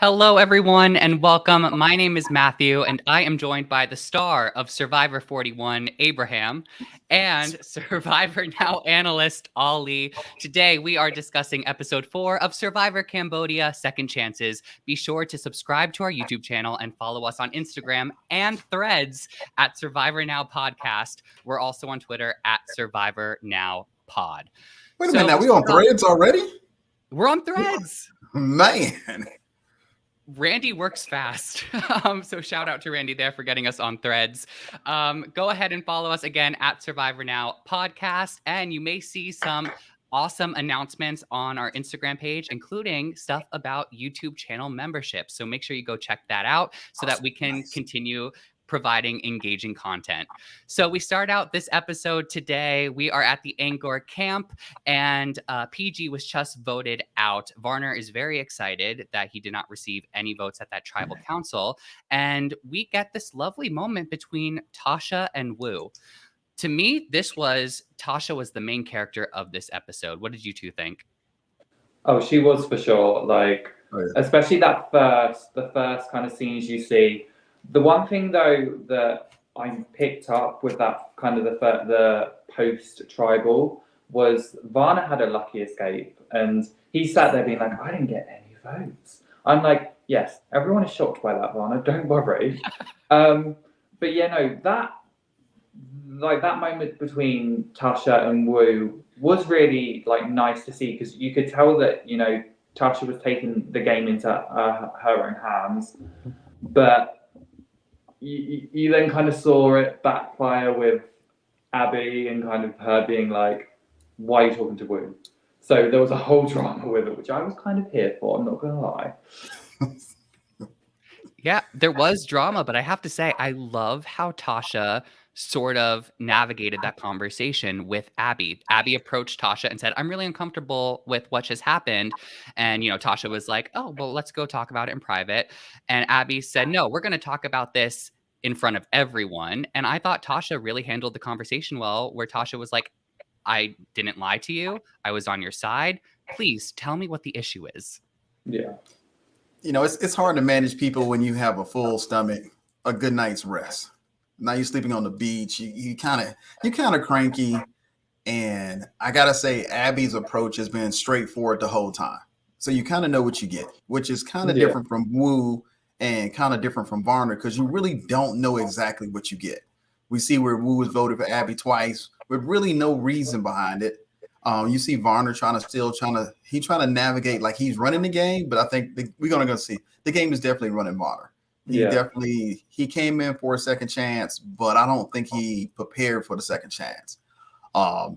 Hello, everyone, and welcome. My name is Matthew, and I am joined by the star of Survivor 41, Abraham, and Survivor Now analyst, Ali. Today, we are discussing episode 4 of Survivor Cambodia Second Chances. Be sure to subscribe to our YouTube channel and follow us on Instagram and Threads at Survivor Now Podcast. We're also on Twitter at Survivor Now Pod. Wait a minute, now we on Threads already? We're on Threads. Man. Randy works fast. So shout out to Randy there for getting us on Threads. Go ahead and follow us again at Survivor Now Podcast, and you may see some awesome announcements on our Instagram page, including stuff about YouTube channel membership. So make sure you go check that out so that we can continue providing engaging content. So we start out this episode today. We are at the Angkor camp, and PG was just voted out. Varner is very excited that he did not receive any votes at that tribal council. And we get this lovely moment between Tasha and Wu. To me, Tasha was the main character of this episode. What did you two think? Oh, she was for sure. Especially the first kind of scenes you see. The one thing though that I picked up with that kind of the post-tribal was Varner had a lucky escape, and he sat there being like, I didn't get any votes. I'm like, yes, everyone is shocked by that, Varner, don't worry. But yeah, no, that moment between Tasha and Wu was really nice to see, because you could tell that, Tasha was taking the game into her own hands, but you then kind of saw it backfire with Abby and kind of her being like, why are you talking to Wu? So there was a whole drama with it, which I was kind of here for, I'm not going to lie. Yeah, there was drama, but I have to say, I love how Tasha sort of navigated that conversation with Abby. Abby approached Tasha and said, I'm really uncomfortable with what just happened. And, Tasha was like, oh, well, let's go talk about it in private. And Abby said, no, we're going to talk about this in front of everyone. And I thought Tasha really handled the conversation well, where Tasha was like, I didn't lie to you. I was on your side. Please tell me what the issue is. Yeah. It's hard to manage people when you have a full stomach, a good night's rest. Now you're sleeping on the beach. You kind of cranky, and I gotta say, Abby's approach has been straightforward the whole time. So you kind of know what you get, which is kind of different from Wu and kind of different from Varner, because you really don't know exactly what you get. We see where Wu was voted for Abby twice, with really no reason behind it. You see Varner trying to navigate like he's running the game, but I think we're gonna go see the game is definitely running Varner. He came in for a second chance, but I don't think he prepared for the second chance. I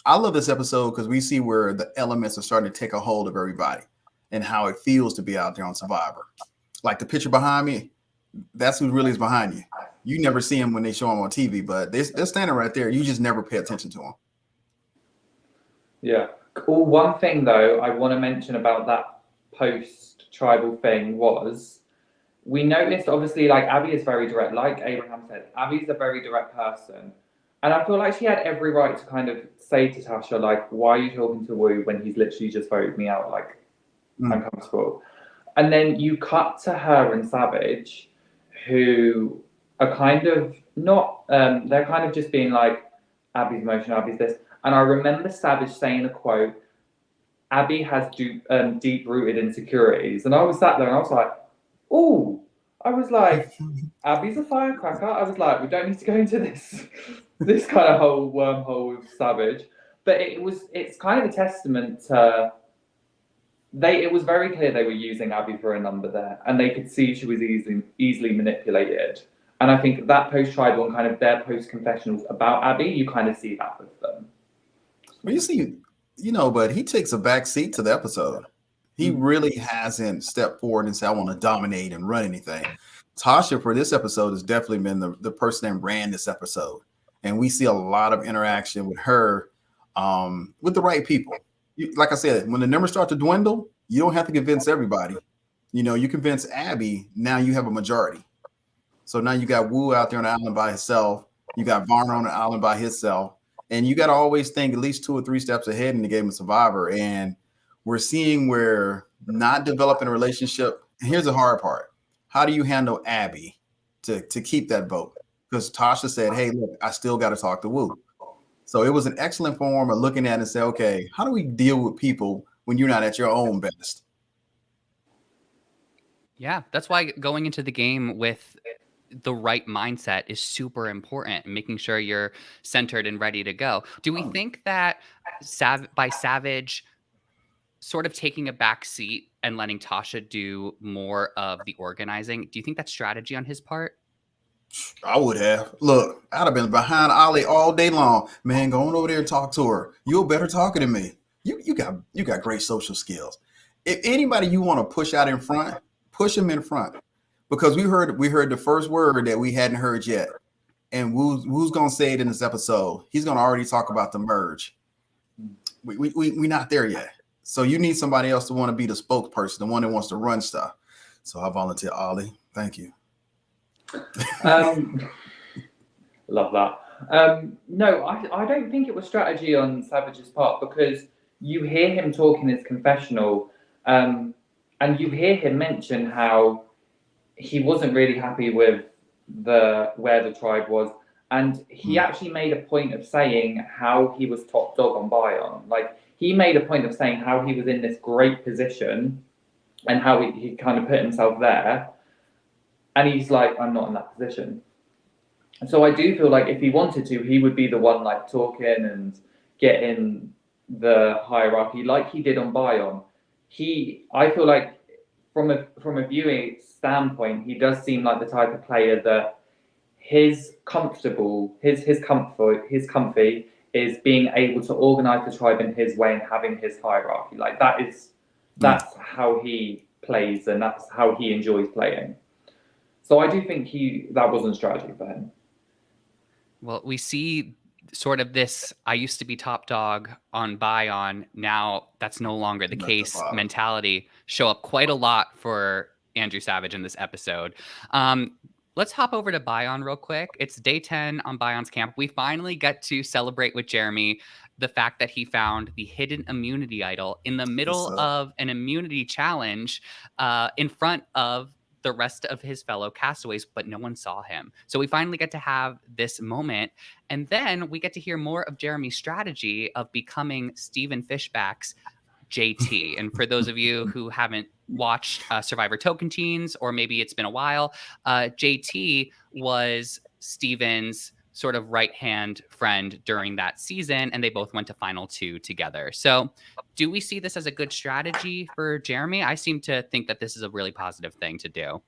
love this episode because we see where the elements are starting to take a hold of everybody and how it feels to be out there on Survivor. Like the picture behind me, that's who really is behind you. You never see him when they show him on TV, but they're standing right there. You just never pay attention to him. Yeah. Cool. One thing though I want to mention about that post-tribal thing was, we noticed, obviously, Abby is very direct. Like Abraham said, Abby's a very direct person. And I feel like she had every right to kind of say to Tasha, why are you talking to Wu when he's literally just voted me out? Uncomfortable. And then you cut to her and Savage, who are kind of not, they're kind of just being like, Abby's emotional, Abby's this. And I remember Savage saying a quote, Abby has deep-rooted insecurities. And I was sat there and I was like, oh, I was like, Abby's a firecracker. I was like, we don't need to go into this kind of whole wormhole with Savage. But it's kind of a testament to, it was very clear they were using Abby for a number there, and they could see she was easily manipulated. And I think that post-tribal and kind of their post-confessionals about Abby, you kind of see that with them. Well, you see, but he takes a back seat to the episode. He really hasn't stepped forward and said, I want to dominate and run anything. Tasha, for this episode, has definitely been the person that ran this episode. And we see a lot of interaction with her, with the right people. Like I said, when the numbers start to dwindle, you don't have to convince everybody. You convince Abby, now you have a majority. So now you got Wu out there on the island by himself. You got Varner on the island by himself. And you got to always think at least 2 or 3 steps ahead in the game of Survivor. And we're seeing where not developing a relationship And here's the hard part. How do you handle Abby to keep that vote? Because Tasha said, hey, look, I still got to talk to Wu. So it was an excellent form of looking at it and say, okay, how do we deal with people when you're not at your own best? Yeah, that's why going into the game with the right mindset is super important, making sure you're centered and ready to go. Do we think that by Savage sort of taking a back seat and letting Tasha do more of the organizing, do you think that's strategy on his part? I would have. Look, I'd have been behind Ollie all day long. Man, go on over there and talk to her. You're better talking than me. You got great social skills. If anybody you want to push out in front, push them in front. Because we heard the first word that we hadn't heard yet. And Wu's gonna say it in this episode. He's gonna already talk about the merge. We not there yet. So you need somebody else to want to be the spokesperson, the one that wants to run stuff. So I volunteer Ollie. Thank you. Love that. No, I don't think it was strategy on Savage's part, because you hear him talk in his confessional, and you hear him mention how he wasn't really happy with where the tribe was, and he actually made a point of saying how he was top dog on Bion. Like, he made a point of saying how he was in this great position and how he kind of put himself there. And he's like, I'm not in that position. So I do feel like if he wanted to, he would be the one like talking and getting the hierarchy like he did on Bion. I feel like from a viewing standpoint, he does seem like the type of player that his comfy is being able to organize the tribe in his way and having his hierarchy. Like that's how he plays, and that's how he enjoys playing. So I do think that wasn't strategy for him. Well, we see sort of this I used to be top dog on Bion, now that's no longer the case mentality show up quite a lot for Andrew Savage in this episode. Let's hop over to Bion real quick. It's day 10 on Bion's camp. We finally get to celebrate with Jeremy the fact that he found the hidden immunity idol in the middle of an immunity challenge in front of the rest of his fellow castaways, but no one saw him. So we finally get to have this moment. And then we get to hear more of Jeremy's strategy of becoming Stephen Fishback's JT. And for those of you who haven't watched Survivor Tocantins, or maybe it's been a while, JT was Stephen's sort of right-hand friend during that season, and they both went to Final 2 together. So do we see this as a good strategy for Jeremy? I seem to think that this is a really positive thing to do.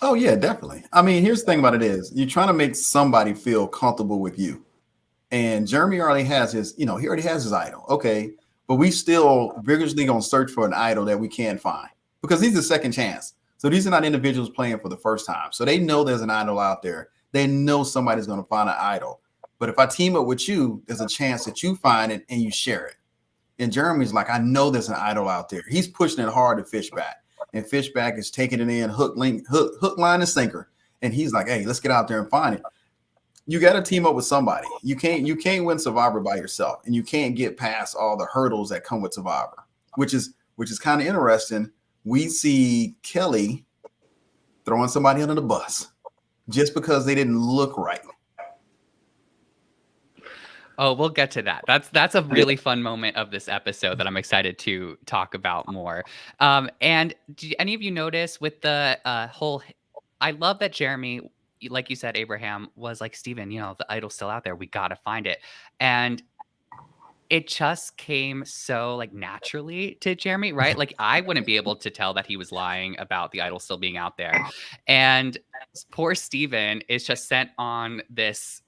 Oh, yeah, definitely. I mean, here's the thing about it is you're trying to make somebody feel comfortable with you. And Jeremy already has his, he already has his idol. Okay. But we still vigorously going to search for an idol that we can't find, because these are second chance. So these are not individuals playing for the first time. So they know there's an idol out there. They know somebody's going to find an idol. But if I team up with you, there's a chance that you find it and you share it. And Jeremy's like, I know there's an idol out there. He's pushing it hard to Fishback. And Fishback is taking it in hook, line, and sinker. And he's like, hey, let's get out there and find it. You got to team up with somebody. You can't win Survivor by yourself, and you can't get past all the hurdles that come with Survivor, which is kind of interesting. We see Kelly throwing somebody under the bus just because they didn't look right. Oh, we'll get to that. That's a really fun moment of this episode that I'm excited to talk about more. And did any of you notice with the whole? I love that Jeremy, like you said, Abraham, was like, Steven, the idol's still out there. We got to find it. And it just came so like naturally to Jeremy, right? Like I wouldn't be able to tell that he was lying about the idol still being out there. And poor Steven is just sent on this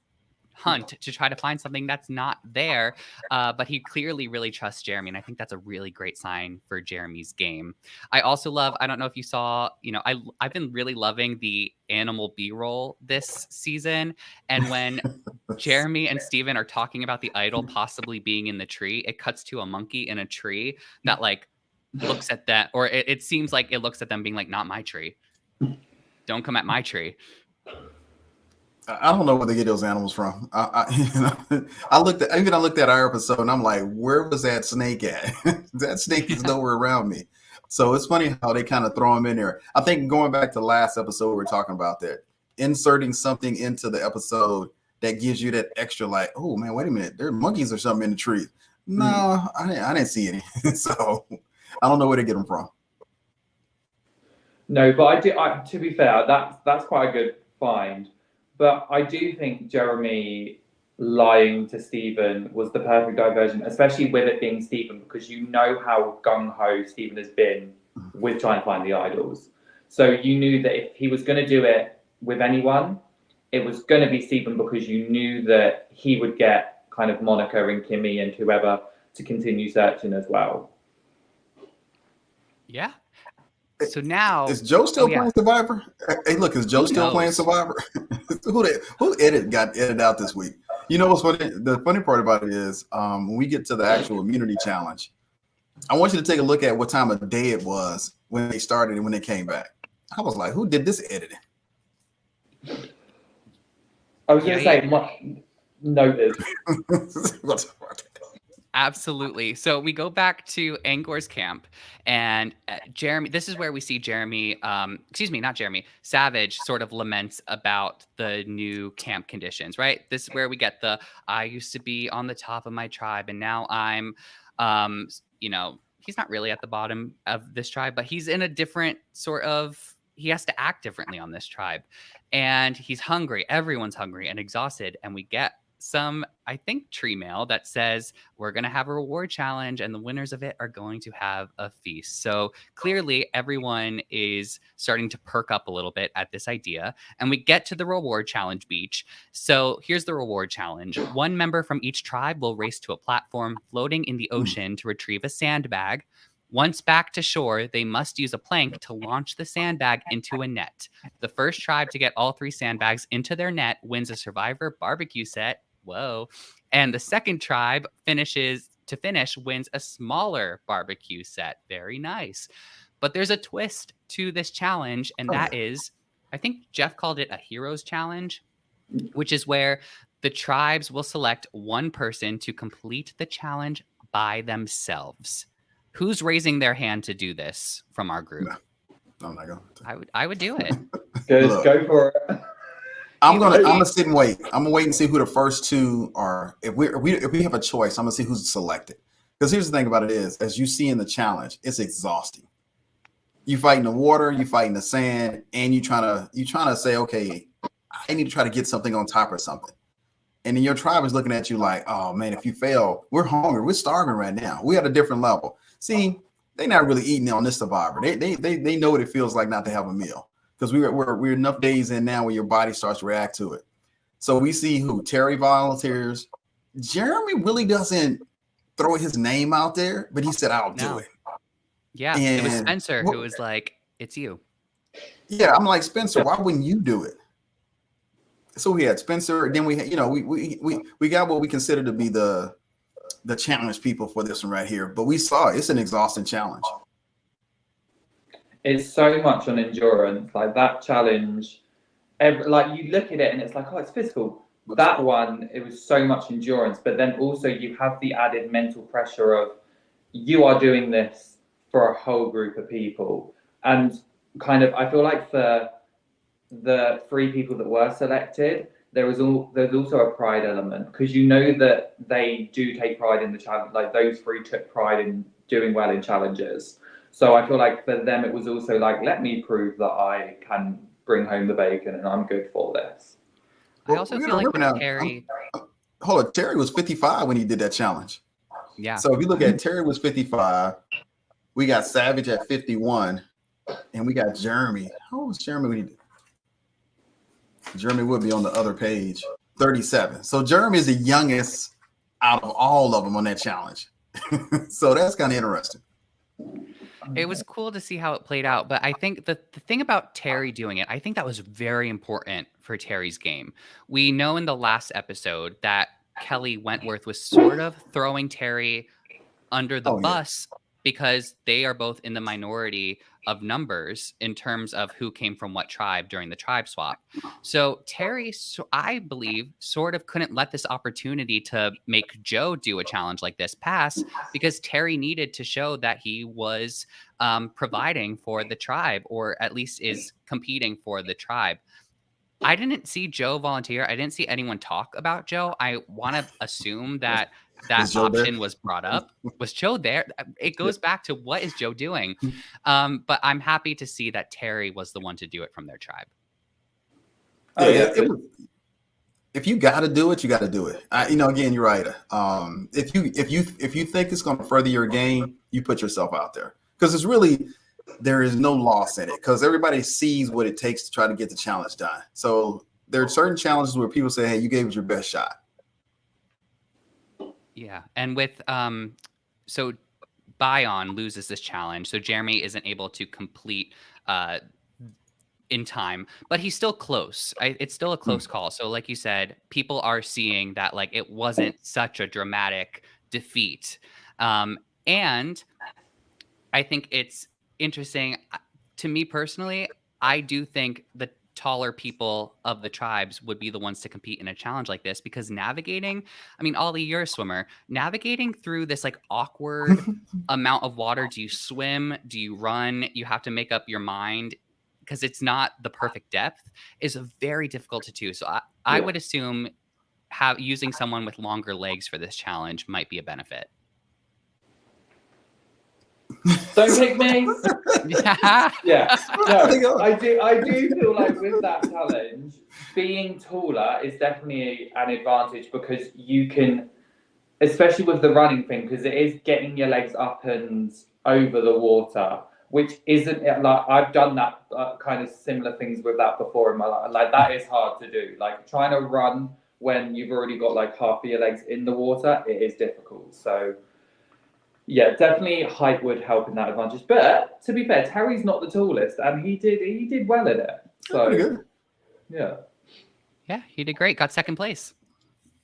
hunt to try to find something that's not there, but he clearly really trusts Jeremy, and I think that's a really great sign for Jeremy's game. I also love, I don't know if you saw, I've been really loving the animal B-roll this season, and when Jeremy and Steven are talking about the idol possibly being in the tree, it cuts to a monkey in a tree that like looks at that, or it seems like it looks at them being like, not my tree, don't come at my tree. I don't know where they get those animals from. I looked at our episode and I'm like, where was that snake at? That snake is nowhere around me. So it's funny how they kind of throw them in there. I think going back to last episode, we were talking about that, inserting something into the episode that gives you that extra, like, oh man, wait a minute, there are monkeys or something in the tree. No, I didn't see any. So I don't know where to get them from. No, but to be fair, that's quite a good find. But I do think Jeremy lying to Stephen was the perfect diversion, especially with it being Stephen, because you know how gung-ho Stephen has been with trying to find the idols. So you knew that if he was going to do it with anyone, it was going to be Stephen, because you knew that he would get kind of Monica and Kimmy and whoever to continue searching as well. Yeah. So now is Joe still playing Survivor? Hey, look, is Joe still playing Survivor? who got edited out this week? You know what's funny? The funny part about it is when we get to the actual immunity challenge, I want you to take a look at what time of day it was when they started and when they came back. I was like, who did this editing? I was going to say, noted. Absolutely. So we go back to Angor's camp, and Jeremy, this is where we see Jeremy, Savage sort of laments about the new camp conditions, right? This is where we get I used to be on the top of my tribe, and now I'm, he's not really at the bottom of this tribe, but he's in a different he has to act differently on this tribe, and he's hungry. Everyone's hungry and exhausted, and we get some, I think, tree mail that says we're going to have a reward challenge and the winners of it are going to have a feast. So clearly everyone is starting to perk up a little bit at this idea, and we get to the reward challenge beach. So here's the reward challenge. One member from each tribe will race to a platform floating in the ocean to retrieve a sandbag. Once back to shore, they must use a plank to launch the sandbag into a net. The first tribe to get all 3 sandbags into their net wins a Survivor barbecue set. Whoa. And the second tribe wins a smaller barbecue set. Very nice. But there's a twist to this challenge, and that is, I think Jeff called it a heroes challenge, which is where the tribes will select one person to complete the challenge by themselves. Who's raising their hand to do this from our group? No, I'm not going. I would do it. Go for it. I'm gonna sit and wait. I'm gonna wait and see who the first 2 are. If we have a choice, I'm gonna see who's selected. Because here's the thing about it is, as you see in the challenge, it's exhausting. You fight in the water, you fight in the sand, and you trying to say, okay, I need to try to get something on top or something. And then your tribe is looking at you like, oh man, if you fail, we're hungry, we're starving right now. We're at a different level. See, they're not really eating on this Survivor. They know what it feels like not to have a meal, because we're enough days in now where your body starts to react to it. So we see who Terry volunteers. Jeremy really doesn't throw his name out there, but he said, "I'll do it." Yeah, and it was Spencer who was like, "It's you." Yeah, I'm like, Spencer, why wouldn't you do it? So we had Spencer, and then we had, we got what we consider to be the challenge people for this one right here. But we saw it's an exhausting challenge. It's so much on endurance. Like that challenge, like you look at it and it's like, oh, it's physical. That one, it was so much endurance. But then also you have the added mental pressure of you are doing this for a whole group of people. And kind of, I feel like for the 3 people that were selected, there's also a pride element, because you know that they do take pride in the challenge. Like those 3 took pride in doing well in challenges. So I feel like for them, it was also like, let me prove that I can bring home the bacon and I'm good for this. I also feel like with Terry... Hold on, Terry was 55 when he did that challenge. Yeah. So if you look at Terry was 55, we got Savage at 51, and we got Jeremy. How old was Jeremy when he did? Jeremy would be on the other page, 37. So Jeremy is the youngest out of all of them on that challenge. So that's kind of interesting. It was cool to see how it played out, but I think the thing about Terry doing it, I think that was very important for Terry's game. We know in the last episode that Kelly Wentworth was sort of throwing Terry under the bus because they are both in the minority of numbers in terms of who came from what tribe during the tribe swap. So Terry, I believe, sort of couldn't let this opportunity to make Joe do a challenge like this pass, because Terry needed to show that he was providing for the tribe, or at least is competing for the tribe. I didn't see Joe volunteer. I didn't see anyone talk about Joe. I want to assume that Is Joe there? option was brought up. Was Joe there? It goes back to, what is Joe doing? But I'm happy to see that Terry was the one to do it from their tribe. Oh, yeah. If you got to do it, you got to do it. Again, you're right. If you think it's going to further your game, you put yourself out there, because it's really, there is no loss in it, because everybody sees what it takes to try to get the challenge done. So there are certain challenges where people say, hey, you gave it your best shot. Yeah. And with so Bion loses this challenge, so Jeremy isn't able to complete in time, but he's still close. It's still a close call. So like you said, people are seeing that like it wasn't such a dramatic defeat. And I think it's interesting to me personally. I do think the taller people of the tribes would be the ones to compete in a challenge like this, because navigating, I mean, Ollie, you're a swimmer, navigating through this like awkward amount of water. Do you swim? Do you run? You have to make up your mind, because it's not the perfect depth, is very difficult to do. So I would assume using someone with longer legs for this challenge might be a benefit. Don't pick me. Yeah. No, I do feel like with that challenge, being taller is definitely an advantage, because you can, especially with the running thing, because it is getting your legs up and over the water, which isn't like, I've done that kind of similar things with that before in my life. Like, that is hard to do. Like, trying to run when you've already got like half of your legs in the water, it is difficult. So yeah, definitely height would help in that advantage. But to be fair, Terry's not the tallest, and he did well in it. So yeah, he did great. Got second place.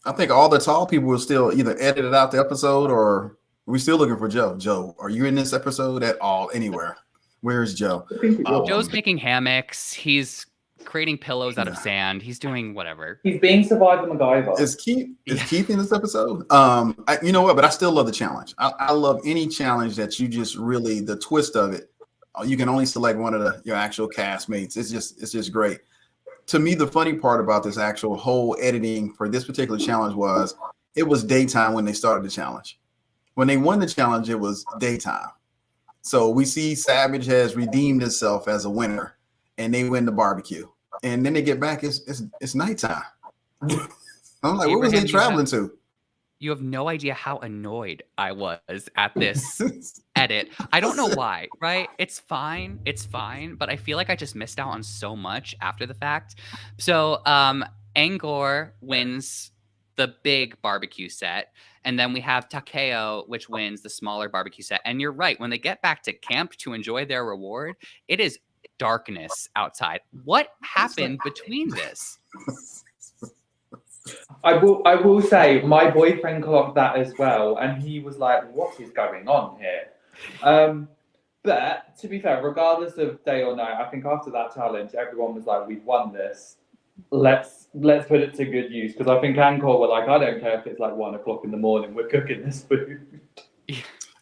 I think all the tall people will still either edited out the episode, or we're still looking for Joe. Joe, are you in this episode at all? Anywhere? Where's Joe? Joe's making hammocks. He's creating pillows out of sand. He's doing whatever. He's being Survivor MacGyver. Is Keith in this episode? You know what? But I still love the challenge. I love any challenge that you just really, the twist of it. You can only select one of your actual castmates. It's just great. To me, the funny part about this actual whole editing for this particular challenge was it was daytime when they started the challenge. When they won the challenge, it was daytime. So we see Savage has redeemed itself as a winner, and they win the barbecue. And then they get back, it's nighttime. I'm like, where was they traveling to? You have no idea how annoyed I was at this edit. I don't know why, right? It's fine, but I feel like I just missed out on so much after the fact. So Angor wins the big barbecue set, and then we have Takeo, which wins the smaller barbecue set. And you're right, when they get back to camp to enjoy their reward, it is darkness outside. What happened between this? I will say my boyfriend clocked that as well, and he was like, what is going on here? But to be fair, regardless of day or night, I think after that challenge, everyone was like, we've won this. Let's put it to good use, because I think Angkor were like, I don't care if it's like 1 o'clock in the morning, we're cooking this food.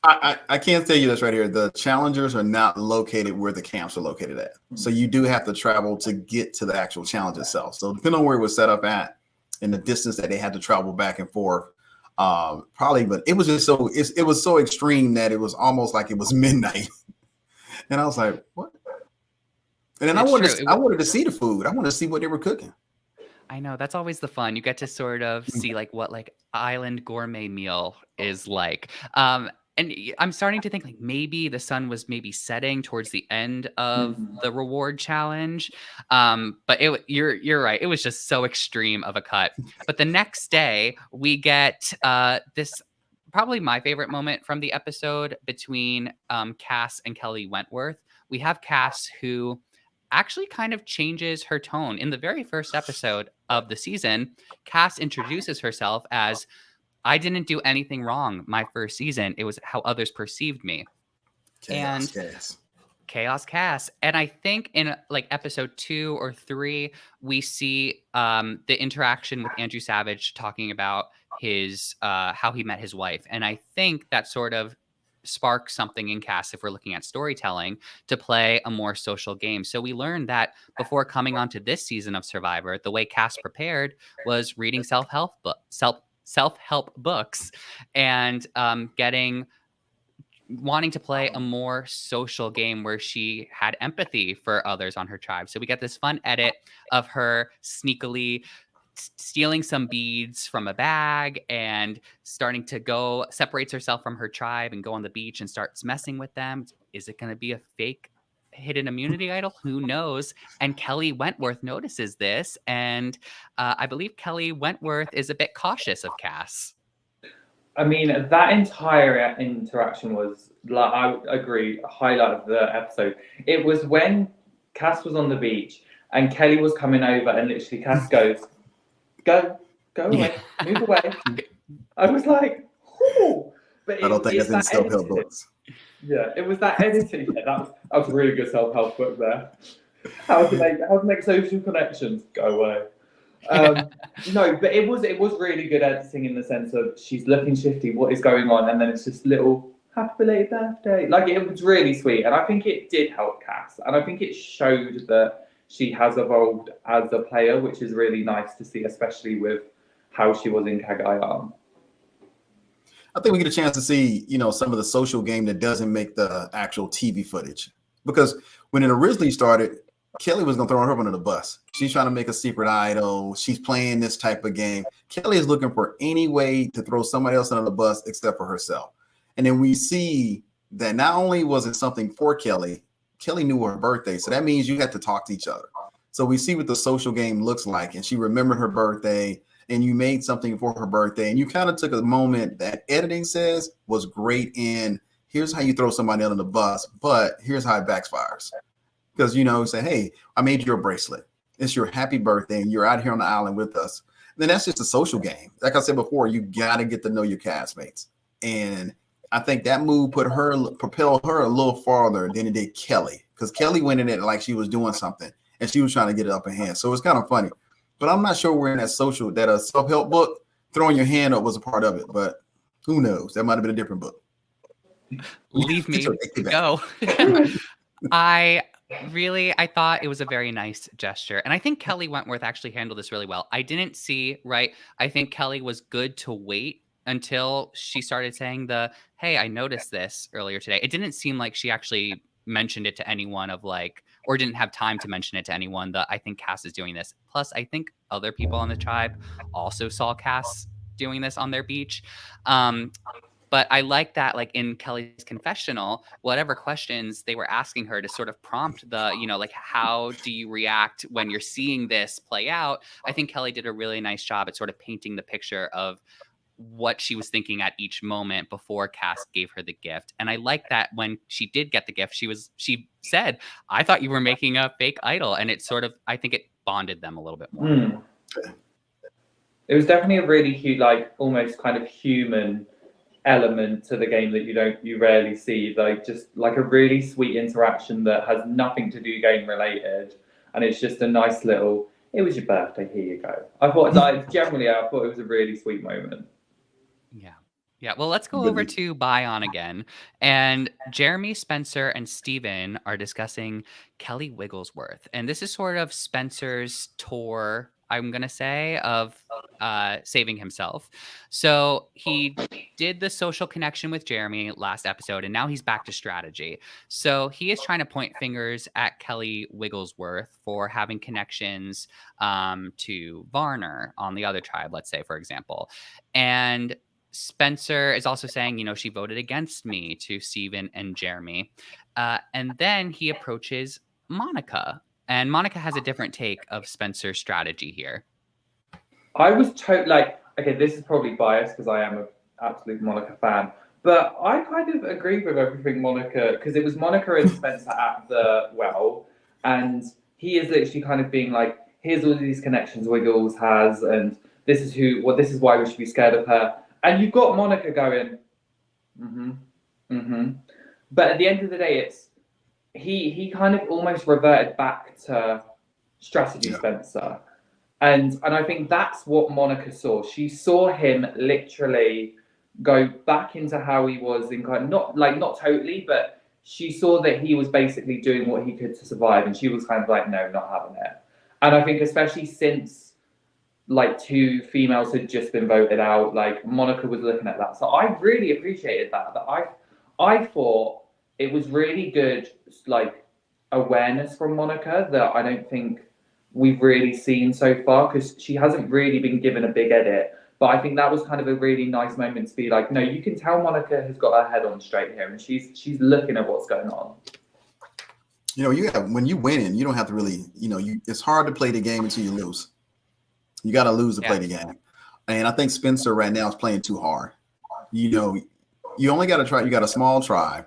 I can't tell you this right here. The challengers are not located where the camps are located at. So you do have to travel to get to the actual challenge itself. So depending on where it was set up at and the distance that they had to travel back and forth, probably, but it was just it was so extreme that it was almost like it was midnight. And I was like, what? And then I wanted to see the food. I wanted to see what they were cooking. I know, that's always the fun. You get to sort of see like what like island gourmet meal is like. And I'm starting to think like maybe the sun was maybe setting towards the end of the reward challenge. But you're right. It was just so extreme of a cut. But the next day we get this probably my favorite moment from the episode between Cass and Kelly Wentworth. We have Cass, who actually kind of changes her tone. In the very first episode of the season, Cass introduces herself as, I didn't do anything wrong my first season. It was how others perceived me. Chaos Cass. And I think in like episode 2 or 3, we see the interaction with Andrew Savage talking about his how he met his wife. And I think that sort of spark something in Cass, if we're looking at storytelling, to play a more social game. So we learned that before coming onto this season of Survivor, the way Cass prepared was reading self-help books and wanting to play a more social game where she had empathy for others on her tribe. So we get this fun edit of her sneakily stealing some beads from a bag and starting to separates herself from her tribe and go on the beach and starts messing with them. Is it going to be a fake hidden immunity idol? Who knows? And Kelly Wentworth notices this, and I believe Kelly Wentworth is a bit cautious of Cass. I mean, that entire interaction was, like, I agree, a highlight of the episode. It was when Cass was on the beach and Kelly was coming over, and literally Cass goes, go away, move away. I was like, oh. But I don't think it's in self-help books. Yeah, it was that editing. Yeah, that was a really good self-help book there. How to make social connections. Go away. No, but it was really good editing in the sense of she's looking shifty, what is going on, and then it's just little happy belated birthday. Like, it was really sweet, and I think it did help Cass, and I think it showed that she has evolved as a player, which is really nice to see, especially with how she was in Cagayan. I think we get a chance to see, some of the social game that doesn't make the actual TV footage, because when it originally started, Kelly was going to throw her under the bus. She's trying to make a secret idol. She's playing this type of game. Kelly is looking for any way to throw somebody else under the bus except for herself. And then we see that not only was it something for Kelly, Kelly knew her birthday. So that means you had to talk to each other. So we see what the social game looks like. And she remembered her birthday, and you made something for her birthday. And you kind of took a moment that editing says was great in, here's how you throw somebody under the bus, but here's how it backfires. Because, say, hey, I made you a bracelet. It's your happy birthday, and you're out here on the island with us. And then that's just a social game. Like I said before, you got to get to know your castmates. And I think that move propelled her a little farther than it did Kelly. Because Kelly went in it like she was doing something, and she was trying to get it up in hand. So it's kind of funny. But I'm not sure we're in that a self-help book. Throwing your hand up was a part of it. But who knows? That might have been a different book. Leave me go. I thought it was a very nice gesture. And I think Kelly Wentworth actually handled this really well. I didn't see, right? I think Kelly was good to wait until she started saying hey, I noticed this earlier today. It didn't seem like she actually mentioned it to anyone or didn't have time to mention it to anyone that I think Cass is doing this. Plus, I think other people on the tribe also saw Cass doing this on their beach. But I like that, in Kelly's confessional, whatever questions they were asking her to sort of prompt how do you react when you're seeing this play out? I think Kelly did a really nice job at sort of painting the picture of what she was thinking at each moment before Cass gave her the gift. And I like that when she did get the gift, she said, I thought you were making a fake idol. And it sort of, I think it bonded them a little bit more. It was definitely a really huge, almost kind of human element to the game that you rarely see, just a really sweet interaction that has nothing to do game related, and it's just a nice little, it was your birthday, here you go. I thought it was a really sweet moment. Yeah. Well, let's go over to Bion again. And Jeremy, Spencer, and Steven are discussing Kelly Wigglesworth. And this is sort of Spencer's tour, I'm going to say, of saving himself. So he did the social connection with Jeremy last episode, and now he's back to strategy. So he is trying to point fingers at Kelly Wigglesworth for having connections to Varner on the other tribe, let's say, for example. And Spencer is also saying, she voted against me to Steven and Jeremy. And then he approaches Monica. And Monica has a different take of Spencer's strategy here. I was okay, this is probably biased because I am an absolute Monica fan. But I kind of agree with everything Monica, because it was Monica and Spencer at the well. And he is literally kind of being like, here's all these connections Wiggles has. And this is why we should be scared of her. And you've got Monica going, But at the end of the day, he kind of almost reverted back to strategy Spencer. And I think that's what Monica saw. She saw him literally go back into how he was in kind of not totally, but she saw that he was basically doing what he could to survive, and she was kind of like, no, not having it. And I think especially since like 2 females had just been voted out, like Monica was looking at that. So I really appreciated that. I thought it was really good, like awareness from Monica that I don't think we've really seen so far, because she hasn't really been given a big edit. But I think that was kind of a really nice moment to be like, no, you can tell Monica has got her head on straight here, and she's looking at what's going on. You know, when you win, you don't have to really, it's hard to play the game until you lose. You got to lose to play the game. And I think Spencer right now is playing too hard. You only got to try. You got a small tribe.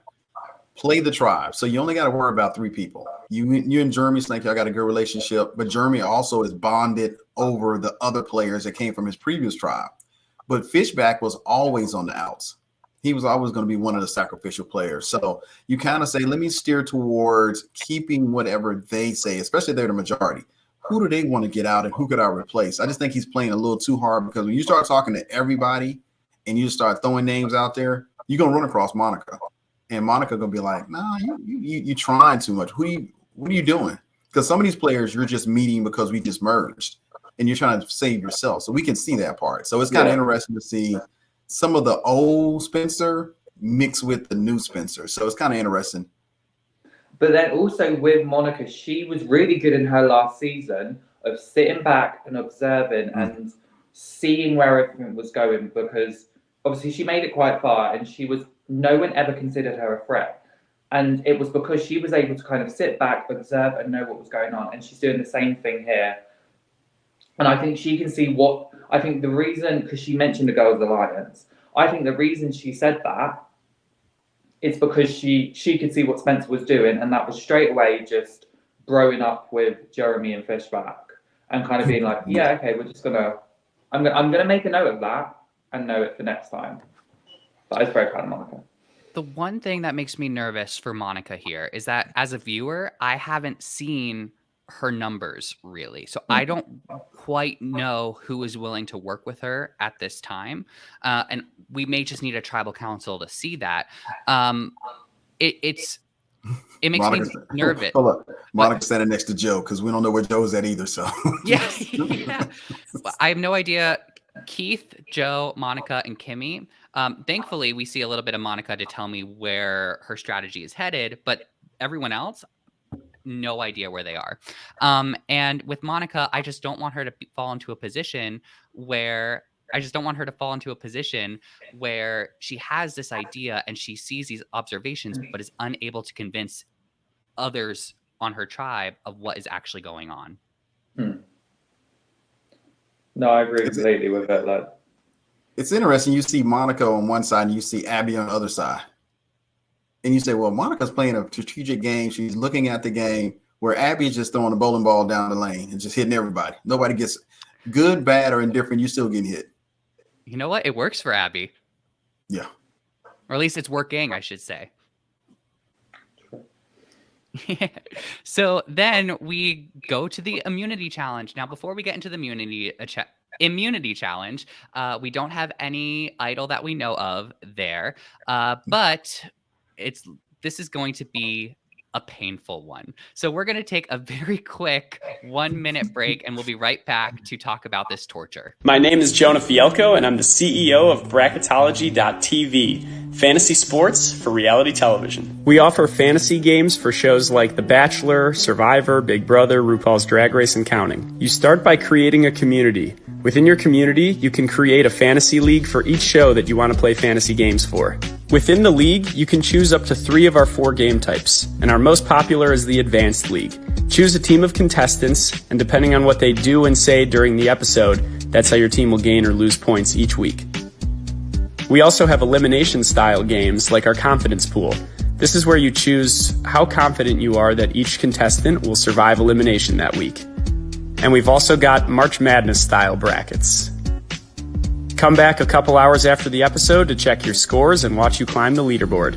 Play the tribe. So you only got to worry about 3 people. You and Jeremy Snake, y'all got a good relationship, but Jeremy also is bonded over the other players that came from his previous tribe. But Fishback was always on the outs. He was always going to be one of the sacrificial players. So you kind of say, let me steer towards keeping whatever they say, especially if they're the majority. Who do they want to get out and who could I replace? I just think he's playing a little too hard, because when you start talking to everybody and you start throwing names out there, you're going to run across Monica. And Monica gonna be like, nah, you trying too much. What are you doing? Because some of these players you're just meeting because we just merged, and you're trying to save yourself. So we can see that part. So it's kind of interesting to see some of the old Spencer mixed with the new Spencer. So it's kind of interesting. But then also with Monica, she was really good in her last season of sitting back and observing and seeing where everything was going, because obviously she made it quite far, and no one ever considered her a threat. And it was because she was able to kind of sit back, observe, and know what was going on. And she's doing the same thing here. And I think she can see the reason, because she mentioned the Girls Alliance, I think the reason she said that is because she could see what Spencer was doing, and that was straight away just growing up with Jeremy and Fishback, and kind of being like, yeah, okay, I'm gonna make a note of that and know it for next time. But I was very proud of Monica. The one thing that makes me nervous for Monica here is that as a viewer, I haven't seen her numbers really. So I don't quite know who is willing to work with her at this time. And we may just need a tribal council to see that. It makes me nervous. Hold up. Monica's standing next to Joe, because we don't know where Joe's at either. So yeah. I have no idea. Keith, Joe, Monica, and Kimmy. Thankfully, we see a little bit of Monica to tell me where her strategy is headed, but everyone else, no idea where they are. And with Monica, I just don't want her to fall into a position where she has this idea and she sees these observations, but is unable to convince others on her tribe of what is actually going on. No, I agree completely with that. It's interesting. You see Monica on one side and you see Abby on the other side. And you say, well, Monica's playing a strategic game. She's looking at the game, where Abby is just throwing a bowling ball down the lane and just hitting everybody. Nobody gets good, bad, or indifferent. You're still getting hit. You know what? It works for Abby. Yeah. Or at least it's working, I should say. So then we go to the immunity challenge. Now, before we get into the immunity challenge, we don't have any idol that we know of there, but this is going to be a painful one. So we're going to take a very quick 1-minute break, and we'll be right back to talk about this torture. My name is Jonah Fielko, and I'm the CEO of Bracketology.tv, fantasy sports for reality television. We offer fantasy games for shows like The Bachelor, Survivor, Big Brother, RuPaul's Drag Race, and counting. You start by creating a community. Within your community, you can create a fantasy league for each show that you want to play fantasy games for. Within the league, you can choose up to 3 of our 4 game types, and our most popular is the Advanced League. Choose a team of contestants, and depending on what they do and say during the episode, that's how your team will gain or lose points each week. We also have elimination-style games like our Confidence Pool. This is where you choose how confident you are that each contestant will survive elimination that week. And we've also got March Madness-style brackets. Come back a couple hours after the episode to check your scores and watch you climb the leaderboard.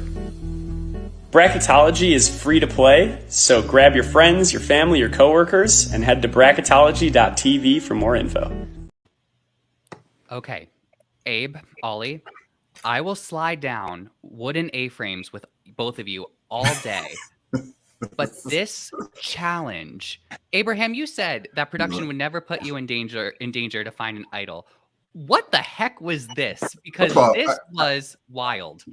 Bracketology is free to play, so grab your friends, your family, your coworkers, and head to bracketology.tv for more info. Okay, Abe, Ollie, I will slide down wooden A-frames with both of you all day. But this challenge, Abraham, you said that production would never put you in danger to find an idol. What the heck was this? Because First of all, this was wild.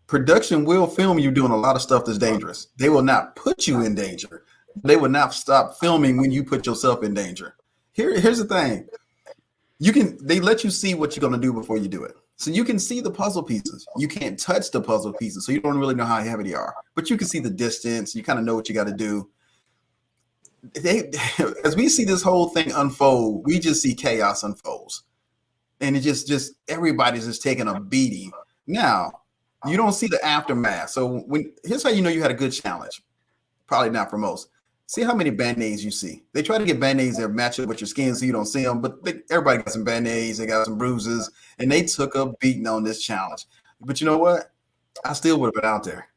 Production will film you doing a lot of stuff that's dangerous. They will not put you in danger. They will not stop filming when you put yourself in danger. Here's the thing. They let you see what you're going to do before you do it. So you can see the puzzle pieces. You can't touch the puzzle pieces, so you don't really know how heavy they are. But you can see the distance. You kind of know what you got to do. As we see this whole thing unfold, we just see chaos unfolds. And it just everybody's just taking a beating. Now, you don't see the aftermath. So here's how you know you had a good challenge. Probably not for most. See how many band-aids you see. They try to get band-aids that match up with your skin so you don't see them, but everybody got some band-aids, they got some bruises, and they took a beating on this challenge. But you know what? I still would have been out there.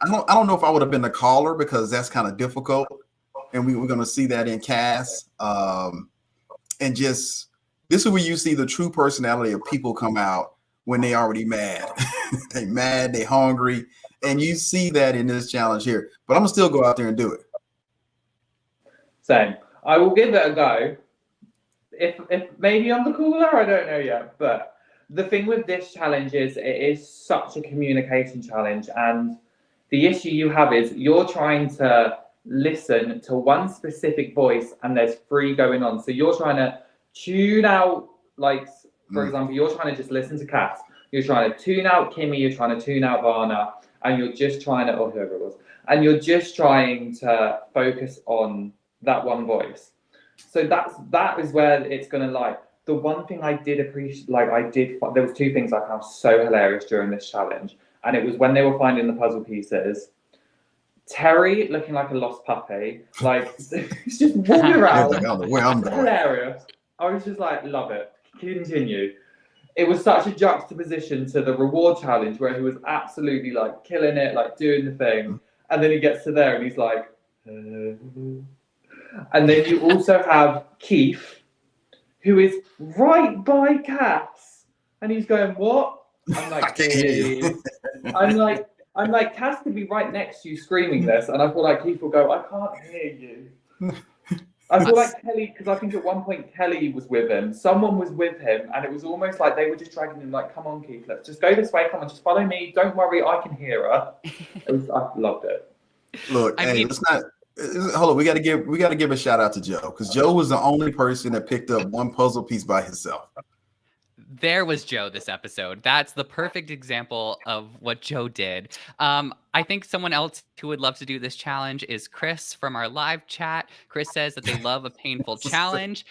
I don't know if I would have been the caller because that's kind of difficult, and we're going to see that in cast. And just this is where you see the true personality of people come out when they already mad. They mad, they hungry, and you see that in this challenge here. But I'm going to still go out there and do it. Same. I will give it a go. If maybe I'm the cooler, I don't know yet. But the thing with this challenge is it is such a communication challenge, and the issue you have is you're trying to listen to one specific voice, and there's three going on. So you're trying to tune out, like for example, you're trying to just listen to Cass. You're trying to tune out Kimmy. You're trying to tune out Varna, and you're just trying to, or whoever it was, and you're just trying to focus on that one voice. So that is where it's going to lie. The one thing I did appreciate, there was two things I found so hilarious during this challenge, and it was when they were finding the puzzle pieces. Terry looking like a lost puppy, like he's just walking around. Where I'm going. Hilarious. I was just like, love it. Continue. It was such a juxtaposition to the reward challenge where he was absolutely like killing it, like doing the thing, and then he gets to there and he's like. And then you also have Keith, who is right by Cass, and he's going, "What?" I'm like, I can't hear you. I'm like, Cass could be right next to you screaming this, and I feel like Keith will go, "I can't hear you." I feel like Kelly, because I think at one point Kelly was with him, someone was with him, and it was almost like they were just dragging him, like, "Come on, Keith, let's just go this way. Come on, just follow me. Don't worry, I can hear her." I loved it. Look, let's not. Hold on, we got to give a shout out to Joe because Joe was the only person that picked up one puzzle piece by himself. There was Joe this episode. That's the perfect example of what Joe did. I think someone else who would love to do this challenge is Chris from our live chat. Chris says that they love a painful challenge.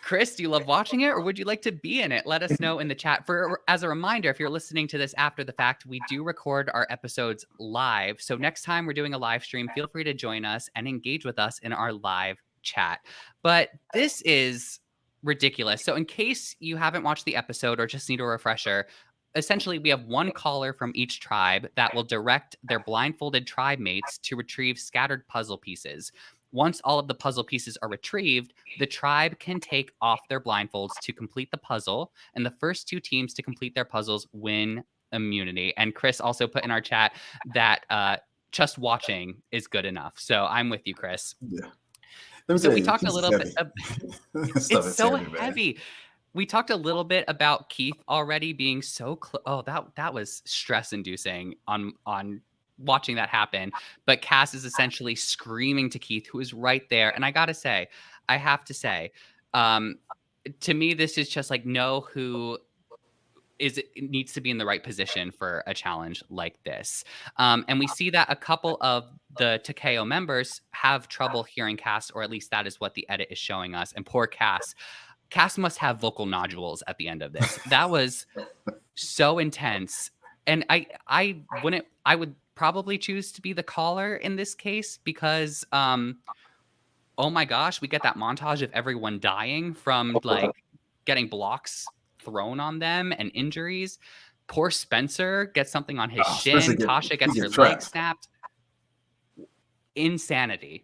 Chris, do you love watching it or would you like to be in it? Let us know in the chat. As a reminder, if you're listening to this after the fact, we do record our episodes live. So next time we're doing a live stream, feel free to join us and engage with us in our live chat. But this is ridiculous. So in case you haven't watched the episode or just need a refresher, essentially we have one caller from each tribe that will direct their blindfolded tribe mates to retrieve scattered puzzle pieces. Once all of the puzzle pieces are retrieved, the tribe can take off their blindfolds to complete the puzzle, and the first two teams to complete their puzzles win immunity. And Chris also put in our chat that just watching is good enough. So I'm with you, Chris. Yeah. So we talked a little bit. It's so heavy, heavy. We talked a little bit about Keith already being so close. Oh, that was stress-inducing on watching that happen. But Cass is essentially screaming to Keith, who is right there. And I have to say, to me, this is just like know who needs to be in the right position for a challenge like this. And we see that a couple of the Takeo members have trouble hearing Cass, or at least that is what the edit is showing us. And poor Cass. Cass must have vocal nodules at the end of this. That was so intense. And I would probably choose to be the caller in this case because oh my gosh, we get that montage of everyone dying from like getting blocks thrown on them and injuries. Poor Spencer gets something on his shin. Tasha gets her leg snapped. Insanity.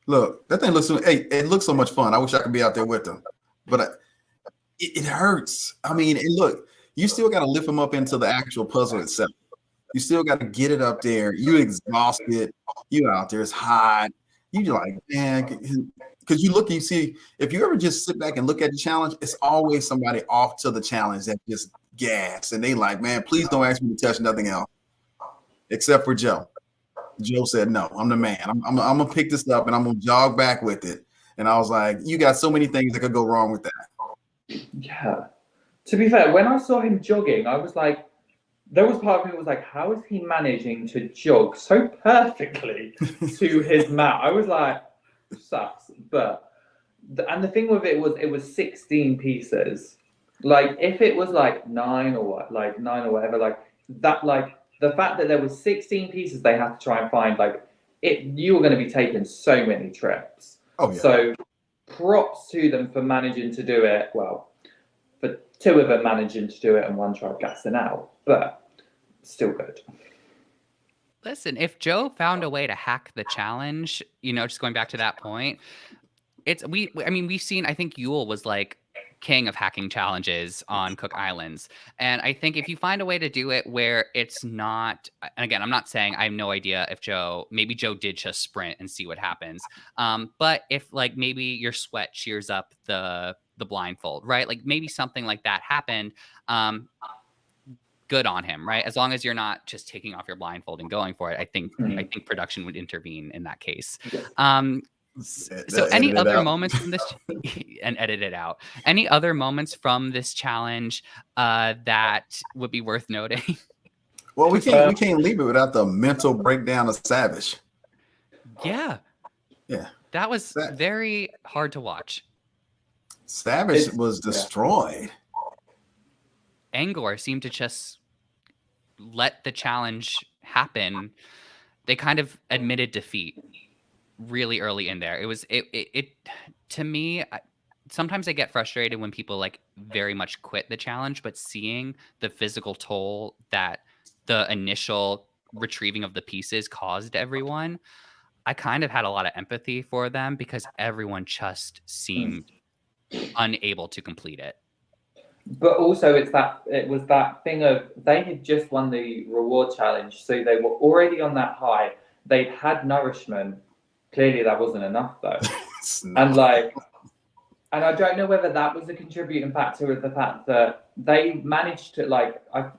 Look, that thing looks it looks so much fun. I wish I could be out there with them. But it hurts. I mean, and look, you still got to lift them up into the actual puzzle itself. You still got to get it up there. You exhausted. You out there. It's hot. You like, man, because you look, you see, if you ever just sit back and look at the challenge, it's always somebody off to the challenge that just gas. And they like, man, please don't ask me to touch nothing else except for Joe. Joe said, no, I'm the man. I'm going to pick this up and I'm going to jog back with it. And I was like, you got so many things that could go wrong with that. Yeah. To be fair, when I saw him jogging, I was like, there was part of me that was like, how is he managing to jog so perfectly to his mat? I was like, sucks. But, and the thing with it was 16 pieces. Like, if it was like 9 or whatever, like that, like the fact that there was 16 pieces they had to try and find, like you were going to be taking so many trips. Oh, yeah. So props to them for managing to do it. Well, for 2 of them managing to do it and 1 tribe gassing out, but still good. Listen, if Joe found a way to hack the challenge, just going back to that point, we've seen, I think Yule was like king of hacking challenges on Cook Islands. And I think if you find a way to do it where it's not, and again, I'm not saying, I have no idea if maybe Joe did just sprint and see what happens. But if like maybe your sweat cheers up the blindfold, right? Like maybe something like that happened. Good on him, right? As long as you're not just taking off your blindfold and going for it, I think production would intervene in that case. So any other moments from this and edit it out? Any other moments from this challenge that would be worth noting? Well, we can't leave it without the mental breakdown of Savage. Yeah. That was very hard to watch. Savage was destroyed. Angor seemed to just let the challenge happen. They kind of admitted defeat really early in there. It was to me, sometimes I get frustrated when people like very much quit the challenge, but seeing the physical toll that the initial retrieving of the pieces caused everyone, I kind of had a lot of empathy for them because everyone just seemed unable to complete it. But also it was that thing of they had just won the reward challenge, so they were already on that high. They'd had nourishment. Clearly that wasn't enough though. And I don't know whether that was a contributing factor of the fact that they managed to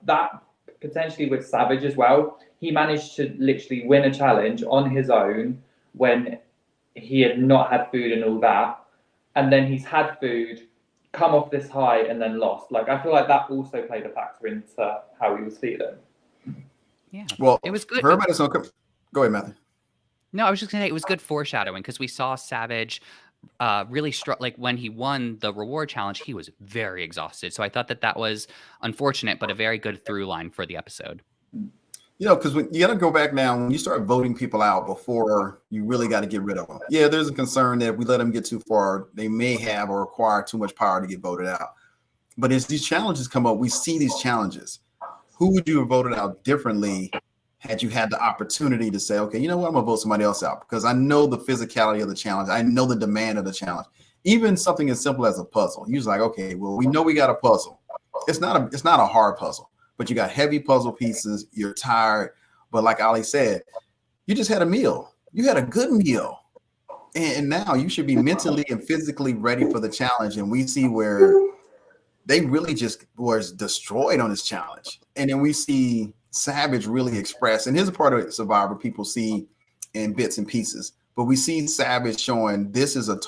that potentially with Savage as well. He managed to literally win a challenge on his own when he had not had food and all that. And then he's had food, come off this high and then lost. Like, I feel like that also played a factor into how he was feeling. Yeah. Well, it was good. For everybody, go ahead, Matthew. No, I was just gonna say it was good foreshadowing because we saw Savage really like when he won the reward challenge, he was very exhausted. So I thought that was unfortunate, but a very good through line for the episode. Because you got to go back now when you start voting people out before you really got to get rid of them. Yeah, there's a concern that if we let them get too far, they may have or acquire too much power to get voted out. But as these challenges come up, we see these challenges. Who would you have voted out differently had you had the opportunity to say, okay, you know what, I'm going to vote somebody else out because I know the physicality of the challenge. I know the demand of the challenge. Even something as simple as a puzzle. You're like, okay, well, we know we got a puzzle. It's not a hard puzzle. But you got heavy puzzle pieces, you're tired. But like Ali said, you just had a meal. You had a good meal. And now you should be mentally and physically ready for the challenge. And we see where they really just was destroyed on this challenge. And then we see Savage really express, and here's a part of Survivor people see in bits and pieces. But we see Savage showing this is a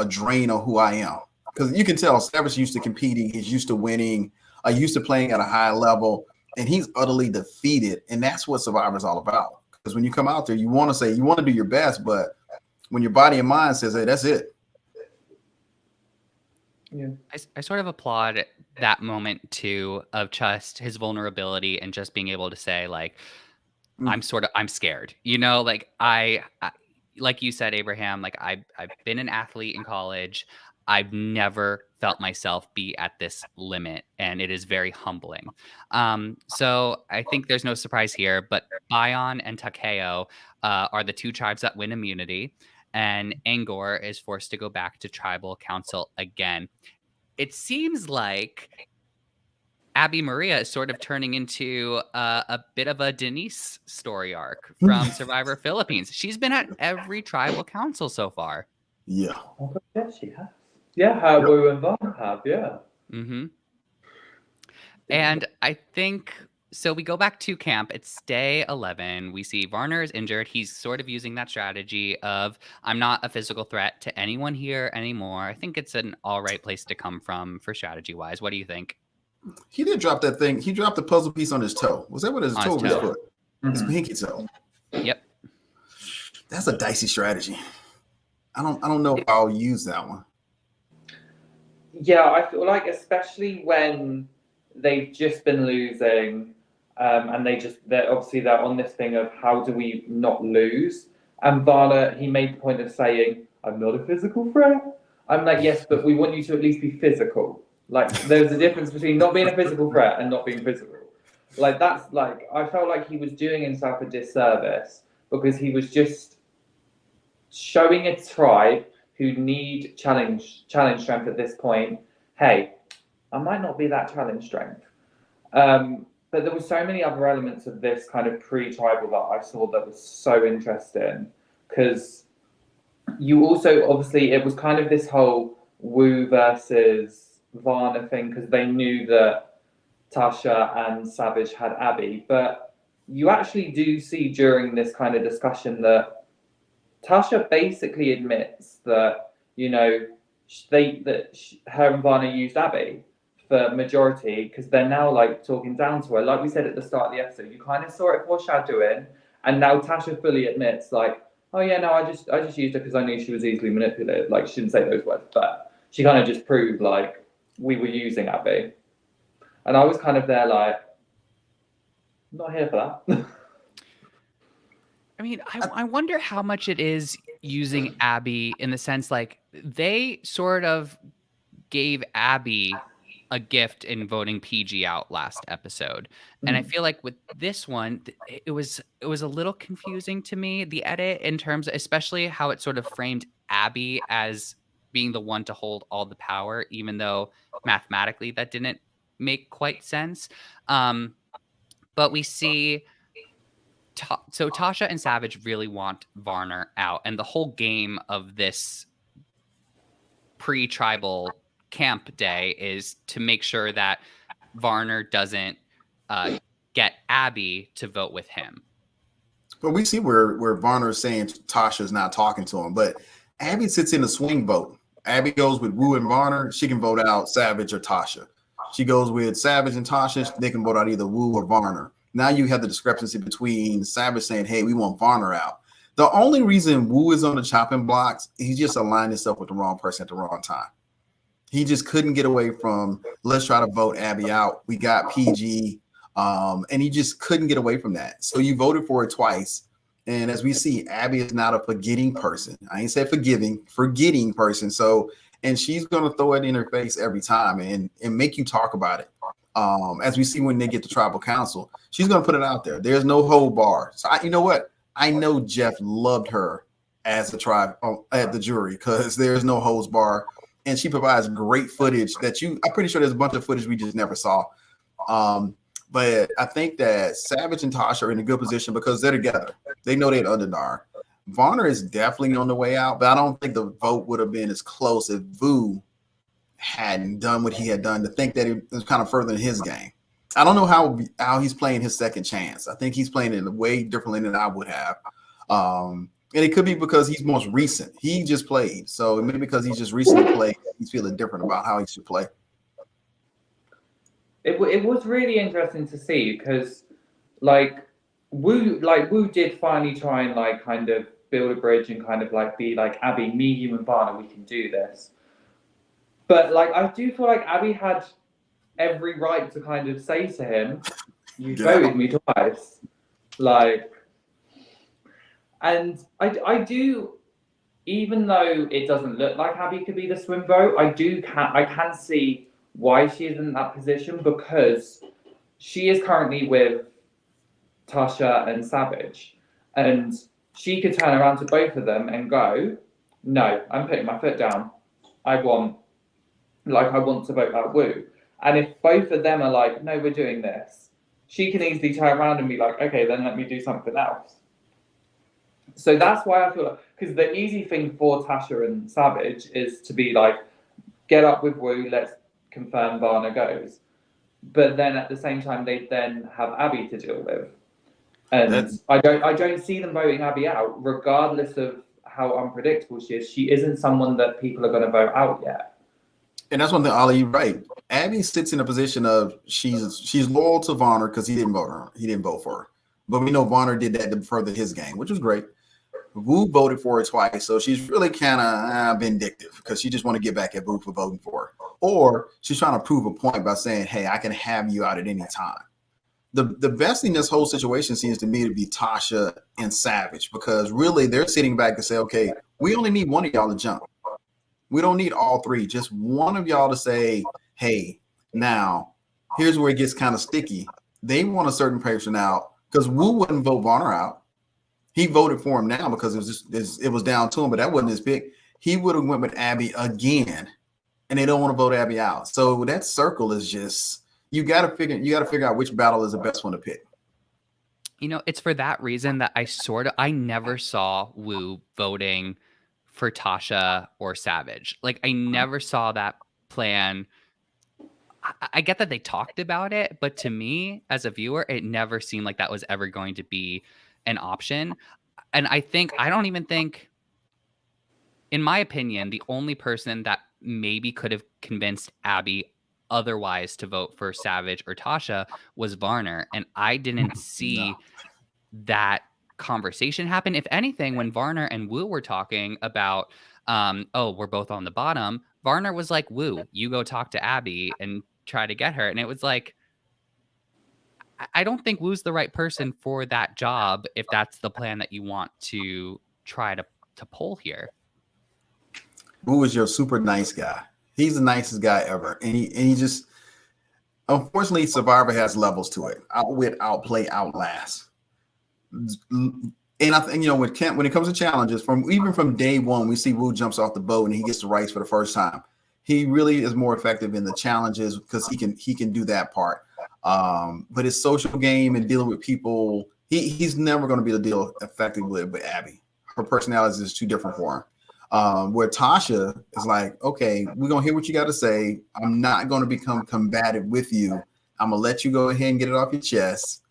drain on who I am. Because you can tell Savage used to competing, he's used to winning, used to playing at a high level, and he's utterly defeated. And that's what Survivor is all about. Because when you come out there, you want to do your best, but when your body and mind says, hey, that's it. Yeah. I sort of applaud that moment too, of just his vulnerability and just being able to say like, I'm scared, like I like you said, Abraham, like I've been an athlete in college. I've never felt myself be at this limit, and it is very humbling. So I think there's no surprise here, but Bion and Takeo are the 2 tribes that win immunity, and Angor is forced to go back to tribal council again. It seems like Abby Maria is sort of turning into a bit of a Denise story arc from Survivor Philippines. She's been at every tribal council so far. Yeah. Oh, yeah, she has. Yeah, her Yep. Wu and Vaughn have, yeah. Mm-hmm. And I think so. We go back to camp. It's day 11. We see Varner is injured. He's sort of using that strategy of I'm not a physical threat to anyone here anymore. I think it's an all right place to come from for strategy wise. What do you think? He did drop that thing. He dropped the puzzle piece on his toe. Was that what his On toe his or his toe. foot? His pinky toe. Yep. That's a dicey strategy. I don't know if I'll use that one. Yeah, I feel like especially when they've just been losing, and they're on this thing of how do we not lose? And Varner, he made the point of saying, "I'm not a physical threat." I'm like, yes, but we want you to at least be physical. Like, there's a difference between not being a physical threat and not being physical. Like, that's like, I felt like he was doing himself a disservice because he was just showing a tribe who need challenge strength at this point. Hey, I might not be that challenge strength. But there were so many other elements of this kind of pre-tribal that I saw that was so interesting because you also, obviously, it was kind of this whole Wu versus Varner thing because they knew that Tasha and Savage had Abby. But you actually do see during this kind of discussion that Tasha basically admits that, you know, her and Varner used Abby for majority because they're now like talking down to her. Like we said at the start of the episode, you kind of saw it foreshadowing, and now Tasha fully admits, like, oh yeah, no, I just used her because I knew she was easily manipulated. Like, she didn't say those words, but she kind of just proved like we were using Abby. And I was kind of there like, I'm not here for that. I mean, I wonder how much it is using Abby in the sense like they sort of gave Abby a gift in voting PG out last episode. And I feel like with this one, it was a little confusing to me, the edit, in terms of, especially how it sort of framed Abby as being the one to hold all the power, even though mathematically that didn't make quite sense. But we see so Tasha and Savage really want Varner out, and the whole game of this pre-tribal camp day is to make sure that Varner doesn't get Abby to vote with him. But we see where Varner is saying Tasha's not talking to him, but Abby sits in the swing vote. Abby goes with Wu and Varner. She can vote out Savage or Tasha. She goes with Savage and Tasha. They can vote out either Wu or Varner. Now you have the discrepancy between Savage saying, hey, we want Varner out. The only reason Wu is on the chopping blocks, he just aligned himself with the wrong person at the wrong time. He just couldn't get away from, let's try to vote Abby out. We got PG, and he just couldn't get away from that. So you voted for it twice. And as we see, Abby is not a forgetting person. I ain't said forgetting person. So, and she's going to throw it in her face every time and make you talk about it. As we see when they get to tribal council, she's going to put it out there. There's no hold bar. So you know what? I know Jeff loved her as a tribe at the jury because there's no holds bar. And she provides great footage that I'm pretty sure there's a bunch of footage we just never saw. But I think that Savage and Tasha are in a good position because they're together. They know they're underdog. Varner is definitely on the way out, but I don't think the vote would have been as close if Vu hadn't done what he had done, to think that it was kind of furthering his game. I don't know how he's playing his second chance. I think he's playing it way differently than I would have. And it could be because he's most recent. He just played. So maybe because he's just recently played, he's feeling different about how he should play. It was really interesting to see because Wu did finally try and like kind of build a bridge and kind of like be like, Abby, me, you and Varner, we can do this. But like I do feel like Abby had every right to kind of say to him, you voted me twice. Like, and I do, even though it doesn't look like Abby could be the swing vote, I can see why she is in that position, because she is currently with Tasha and Savage, and she could turn around to both of them and go, no, I'm putting my foot down. I want to vote out Wu. And if both of them are like, no, we're doing this, she can easily turn around and be like, okay, then let me do something else. So that's why I feel like, because the easy thing for Tasha and Savage is to be like, get up with Wu, let's confirm Varna goes. But then at the same time, they then have Abby to deal with. And I don't see them voting Abby out, regardless of how unpredictable she is. She isn't someone that people are going to vote out yet. And that's one thing, Ollie, you're right. Abby sits in a position of she's loyal to Varner because he didn't vote for her. But we know Varner did that to further his game, which was great. Wu voted for her twice, so she's really kind of vindictive because she just want to get back at Wu for voting for her. Or she's trying to prove a point by saying, hey, I can have you out at any time. The best thing in this whole situation seems to me to be Tasha and Savage, because really they're sitting back and say, okay, we only need one of y'all to jump. We don't need all three. Just one of y'all to say, hey, now here's where it gets kind of sticky. They want a certain person out because Wu wouldn't vote Varner out. He voted for him now because it was down to him, but that wasn't his pick. He would have went with Abby again, and they don't want to vote Abby out. So that circle is just you got to figure out which battle is the best one to pick. You know, it's for that reason that I never saw Wu voting for Tasha or Savage. Like I never saw that plan. I get that they talked about it, but to me as a viewer, it never seemed like that was ever going to be an option. And I don't even think, in my opinion, the only person that maybe could have convinced Abby otherwise to vote for Savage or Tasha was Varner. And I didn't see that conversation happen. If anything, when Varner and Wu were talking about, we're both on the bottom, Varner was like, Wu, you go talk to Abby and try to get her. And it was like, I don't think Wu's the right person for that job if that's the plan that you want to try to pull here. Wu is your super nice guy. He's the nicest guy ever. And he just, unfortunately, Survivor has levels to it. Outwit, outplay, outlast. And I think, when it comes to challenges, even from day one, we see Wu jumps off the boat and he gets the rights for the first time. He really is more effective in the challenges because he can do that part. But his social game and dealing with people, he's never going to be able to deal effectively with Abby. Her personality is too different for him. Where Tasha is like, okay, we're going to hear what you got to say. I'm not going to become combative with you. I'm going to let you go ahead and get it off your chest.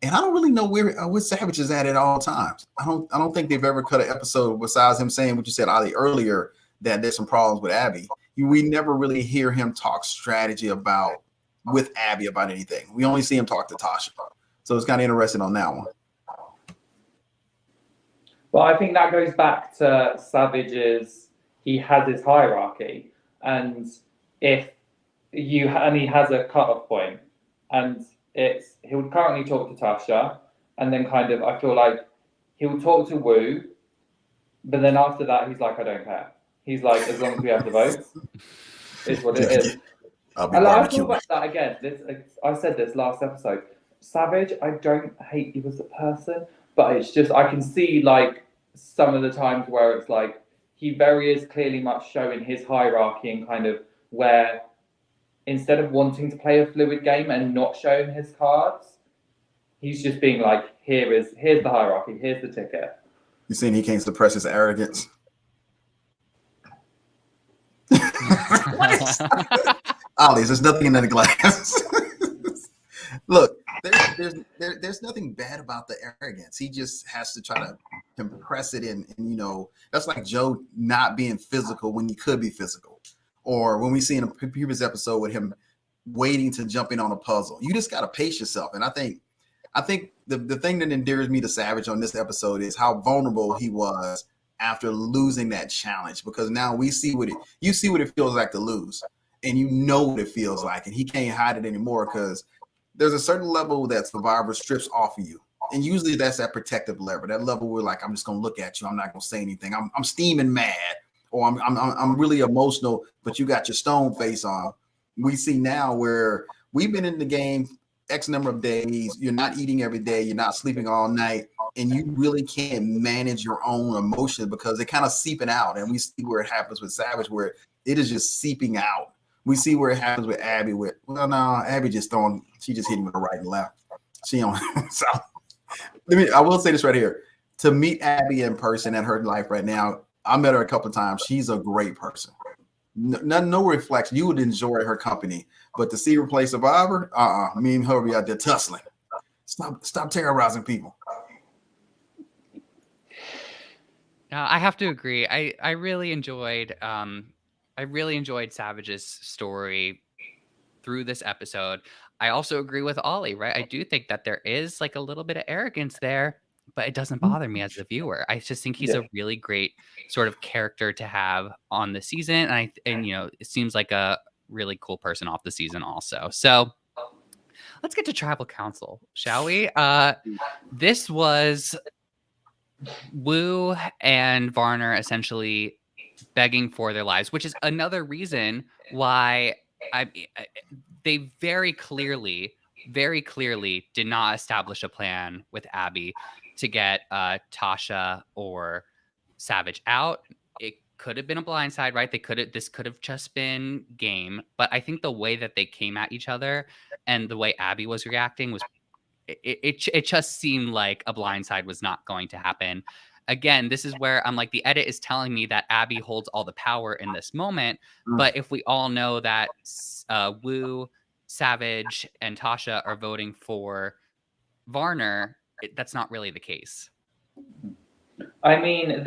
And I don't really know where Savage is at all times. I don't think they've ever cut an episode besides him saying what you said, Ali, earlier, that there's some problems with Abby. We never really hear him talk strategy with Abby about anything. We only see him talk to Tasha. So it's kind of interesting on that one. Well, I think that goes back to Savage's, he has his hierarchy. And he has a cutoff point. And he would currently talk to Tasha. And then I feel like he would talk to Wu. But then after that, he's like, I don't care. He's like, as long as we have the votes, it's what it is. I'll be I thought about that again. I said this last episode. Savage, I don't hate you as a person, but it's just I can see like some of the times where it's like he very is clearly much showing his hierarchy and kind of where instead of wanting to play a fluid game and not showing his cards, he's just being like, here's the hierarchy, here's the ticket. You saying he can't suppress his arrogance? Ollie, there's nothing in that glass. Look, there's nothing bad about the arrogance. He just has to try to compress it in. And that's like Joe not being physical when he could be physical. Or when we see in a previous episode with him waiting to jump in on a puzzle. You just got to pace yourself. And I think the thing that endears me to Savage on this episode is how vulnerable he was after losing that challenge, because now we see what it feels like to lose, and you know what it feels like, and he can't hide it anymore because there's a certain level that Survivor strips off of you, and usually that's that protective level, that level where like I'm just gonna look at you, I'm not gonna say anything, I'm steaming mad, or I'm really emotional, but you got your stone face on. We see now where we've been in the game X number of days, you're not eating every day, you're not sleeping all night, and you really can't manage your own emotions because they're kind of seeping out. And we see where it happens with Savage, where it is just seeping out We see where it happens with Abby. Well, no, Abby she just hitting with the right and left. She on so. I will say this right here. To meet Abby in person at her life right now, I met her a couple of times. She's a great person. No reflection. You would enjoy her company, but to see her play Survivor, me and her be out there tussling. Stop terrorizing people. I have to agree. I really enjoyed Savage's story through this episode. I also agree with Ollie, right? I do think that there is like a little bit of arrogance there, but it doesn't bother me as the viewer. I just think he's a really great sort of character to have on the season, and you know, it seems like a really cool person off the season also. So let's get to Tribal Council, shall we? This was Wu and Varner essentially begging for their lives, which is another reason why they very clearly did not establish a plan with Abby to get Tasha or Savage out. It could have been a blindside, right? This could have just been game, but I think the way that they came at each other and the way Abby was reacting was it just seemed like a blindside was not going to happen. Again, this is where I'm like, the edit is telling me that Abby holds all the power in this moment. But if we all know that Wu, Savage, and Tasha are voting for Varner, that's not really the case. I mean,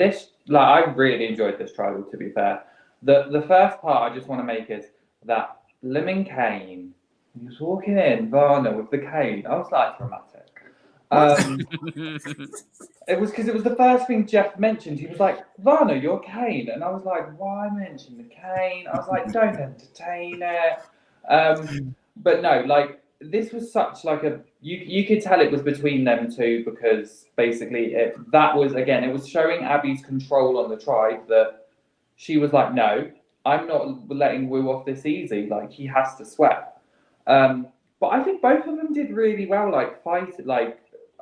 I really enjoyed this tribal, to be fair. The first part I just want to make is that Lemon Kane, he was walking in, Varner with the cane. I was like, dramatic. It was because it was the first thing Jeff mentioned. He was like, Varner, you're Kane. And I was like, why mention the cane? I was like, don't entertain it. But no, like, this was such like you could tell it was between them two, because basically it was showing Abby's control on the tribe, that she was like, no, I'm not letting Wu off this easy. Like, he has to sweat. But I think both of them did really well,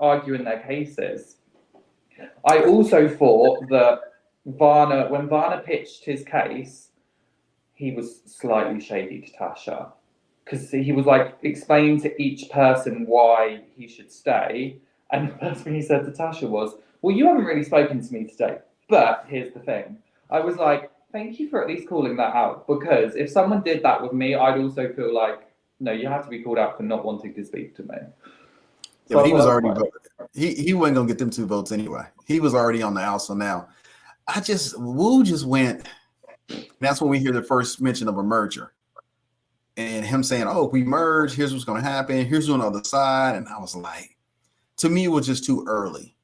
arguing their cases. I also thought that when Varner pitched his case, he was slightly shady to Tasha, because he was like explaining to each person why he should stay. And the first thing he said to Tasha was, well, you haven't really spoken to me today, but here's the thing. I was like, thank you for at least calling that out, because if someone did that with me, I'd also feel like, no, you have to be called out for not wanting to speak to me. Yeah, he was already voted. He wasn't gonna get them 2 votes anyway. He was already on the out. So now, Wu just went. That's when we hear the first mention of a merger, and him saying, "Oh, if we merge, here's what's gonna happen. Here's on the other side." And I was like, to me, it was just too early.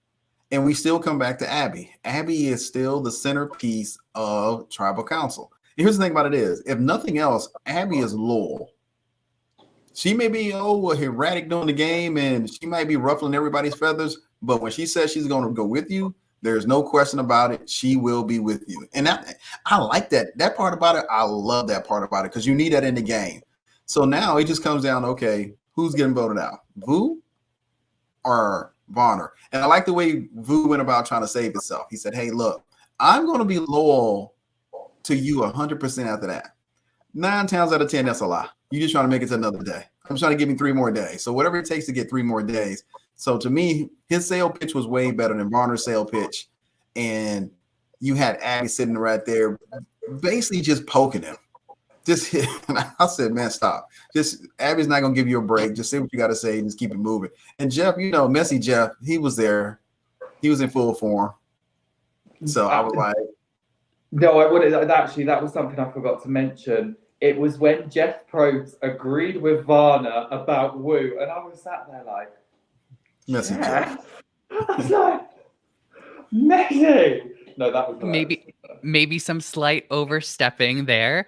And we still come back to Abby. Abby is still the centerpiece of Tribal Council. And here's the thing about it is, if nothing else, Abby is loyal. She may be erratic during the game, and she might be ruffling everybody's feathers, but when she says she's going to go with you, there's no question about it. She will be with you. And I like that part about it. I love that part about it, because you need that in the game. So now it just comes down, okay, who's getting voted out? Vu or Varner? And I like the way Vu went about trying to save himself. He said, hey, look, I'm going to be loyal to you 100% after that. 9 times out of 10, that's a lie. You're just trying to make it to another day. I'm trying to give me 3 more days. So whatever it takes to get 3 more days. So to me, his sale pitch was way better than Varner's sale pitch. And you had Abby sitting right there, basically just poking him. Just hit. And I said, man, stop. Abby's not going to give you a break. Just say what you got to say and just keep it moving. And Jeff, messy Jeff, he was there. He was in full form. So I was like. No, I wanted, actually, that was something I forgot to mention. It was when Jeff Probst agreed with Varner about Wu, and I was sat there like, messy Jeff. I was like, messy. No, that was maybe some slight overstepping there.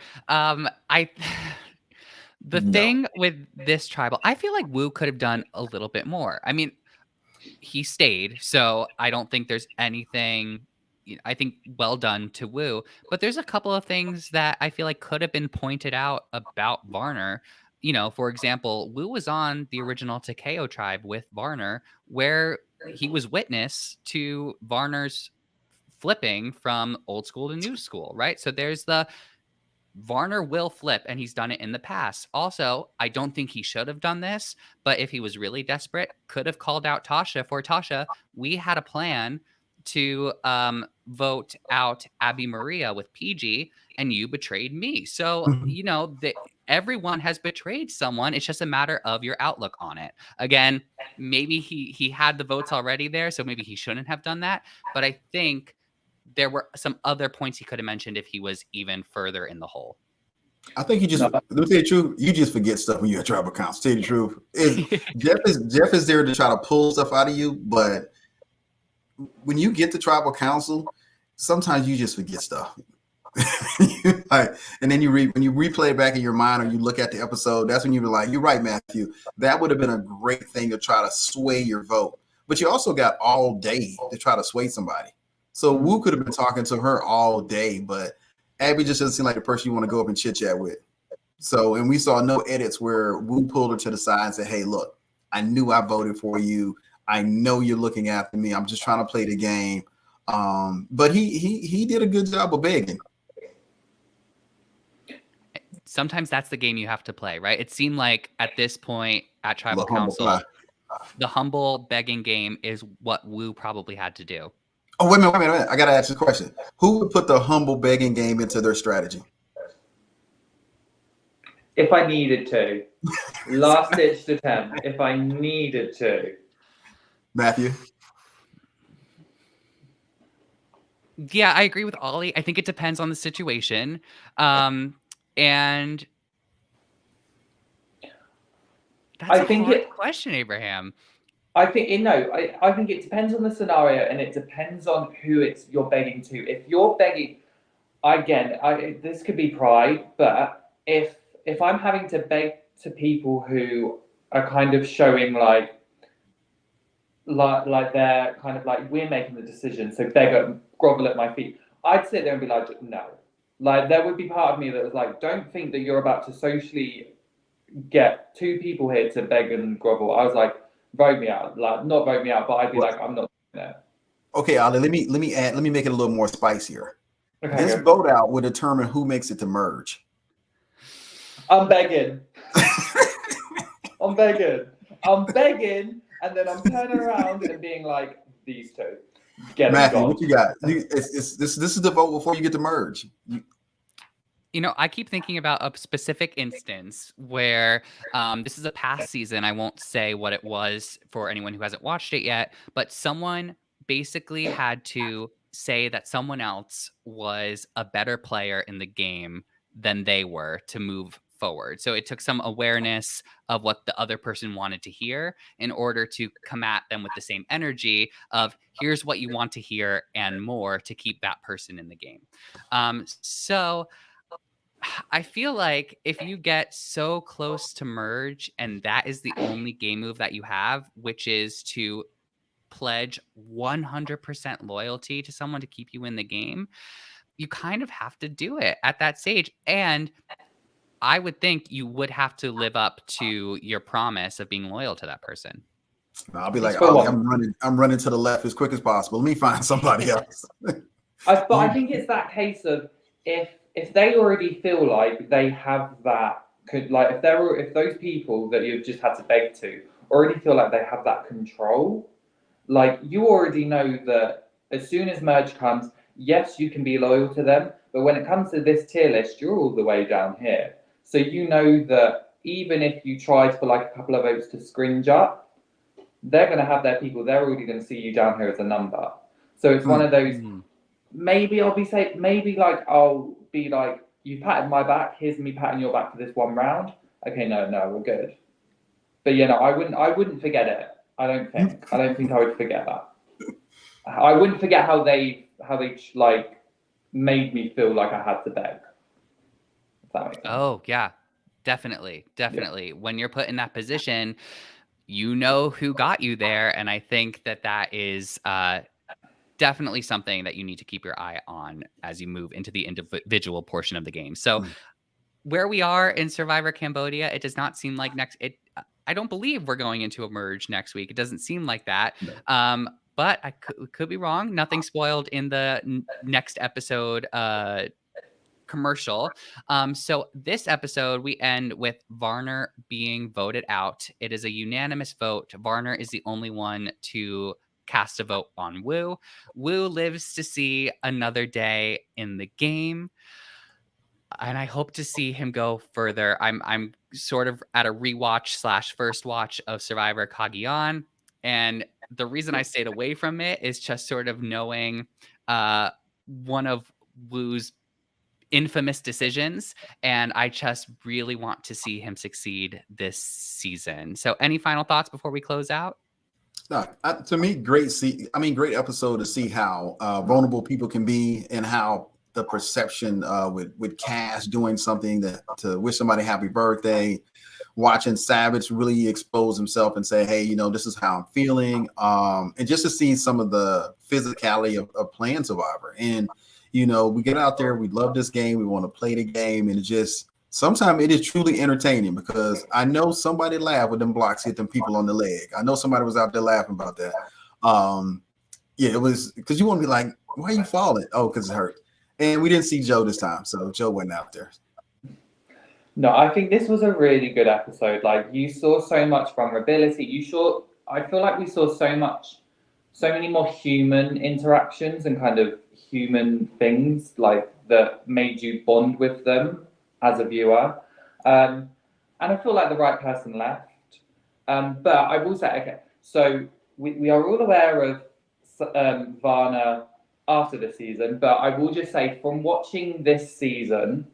Thing with this tribal, I feel like Wu could have done a little bit more. I mean, he stayed, so I don't think there's anything. I think well done to Wu, but there's a couple of things that I feel like could have been pointed out about Varner. For example, Wu was on the original Takeo tribe with Varner, where he was witness to Varner's flipping from old school to new school, right? So there's Varner will flip, and he's done it in the past. Also, I don't think he should have done this, but if he was really desperate, could have called out Tasha for Tasha. We had a plan to vote out Abby Maria with PG, and you betrayed me. So, you know, everyone has betrayed someone. It's just a matter of your outlook on it. Again, maybe he had the votes already there, so maybe he shouldn't have done that. But I think there were some other points he could have mentioned if he was even further in the hole. I think you just, let me tell you the truth, you just forget stuff when you're at tribal council. Tell you the truth. Jeff is there to try to pull stuff out of you, but when you get to tribal council, sometimes you just forget stuff. And then when you replay it back in your mind, or you look at the episode, that's when you were like, you're right, Matthew. That would have been a great thing to try to sway your vote. But you also got all day to try to sway somebody. So Wu could have been talking to her all day, but Abby just doesn't seem like the person you want to go up and chit chat with. So, and we saw no edits where Wu pulled her to the side and said, hey, look, I knew I voted for you. I know you're looking after me. I'm just trying to play the game. But he did a good job of begging. Sometimes that's the game you have to play, right? It seemed like at this point at tribal council, the humble begging game is what Wu probably had to do. Oh, wait a minute. I got to ask this question. Who would put the humble begging game into their strategy? If I needed to. Last-ditch attempt. If I needed to. Matthew? Yeah, I agree with Ollie. I think it depends on the situation. And that's a hard question, Abraham. I think it depends on the scenario, and it depends on who you're begging to. If you're begging, again, this could be pride, but if I'm having to beg to people who are kind of showing like they're kind of like, we're making the decision, so grovel at my feet, I'd sit there and be like, no. Like, there would be part of me that was like, don't think that you're about to socially get two people here to beg and grovel. I was like, vote me out. Like, not vote me out, but I'd be like, I'm not doing that. Okay, Ali, let me make it a little more spicier. Okay, this vote out will determine who makes it to merge. I'm begging. I'm begging, and then I'm turning around and being like, these two. Get Matthew, them what you got? This is the vote before you get to merge. You know, I keep thinking about a specific instance where this is a past season. I won't say what it was for anyone who hasn't watched it yet, but someone basically had to say that someone else was a better player in the game than they were to move forward. So it took some awareness of what the other person wanted to hear in order to come at them with the same energy of, here's what you want to hear and more to keep that person in the game. So I feel like if you get so close to merge and that is the only game move that you have, which is to pledge 100% loyalty to someone to keep you in the game, you kind of have to do it at that stage. And I would think you would have to live up to your promise of being loyal to that person. I'll be like, oh, I'm running to the left as quick as possible. Let me find somebody else. But I think it's that case of if they already feel like they have that, like if those people that you've just had to beg to already feel like they have that control, like you already know that as soon as merge comes, yes, you can be loyal to them, but when it comes to this tier list, you're all the way down here. So you know that even if you tried for like a couple of votes to scringe up, they're going to have their people. They're already going to see you down here as a number. So it's one of those. Maybe I'll be safe. Maybe like I'll be like, you patted my back. Here's me patting your back for this one round. Okay, no, we're good. But you know, I wouldn't forget it. I don't think I would forget that. I wouldn't forget how they like made me feel like I had to beg. Oh yeah, definitely. Yeah. When you're put in that position, you know who got you there, and I think that is definitely something that you need to keep your eye on as you move into the individual portion of the game. So where we are in Survivor Cambodia, it does not seem like I don't believe we're going into a merge next week. It doesn't seem like that. No. But I could be wrong. Nothing spoiled in the next episode commercial. So this episode, we end with Varner being voted out. It is a unanimous vote. Varner is the only one to cast a vote on Wu. Wu lives to see another day in the game, and I hope to see him go further. I'm sort of at a rewatch / first watch of Survivor Cagayan, and the reason I stayed away from it is just sort of knowing one of Wu's infamous decisions, and I just really want to see him succeed this season. So any final thoughts before we close out? No, to me, great great episode to see how vulnerable people can be, and how the perception with Cass doing something to wish somebody happy birthday, watching Savage really expose himself and say, hey, this is how I'm feeling, and just to see some of the physicality of playing Survivor. And we get out there, we love this game, we want to play the game, and sometimes it is truly entertaining, because I know somebody laughed when them blocks hit them people on the leg. I know somebody was out there laughing about that. Yeah, it was, because you want to be like, why are you falling? Oh, because it hurt. And we didn't see Joe this time, so Joe went out there. No, I think this was a really good episode. Like, you saw so much vulnerability. I feel like we saw so many more human interactions and kind of human things, like, that made you bond with them as a viewer. And I feel like the right person left. But I will say, okay, so we are all aware of Varner after the season, but I will just say, from watching this season,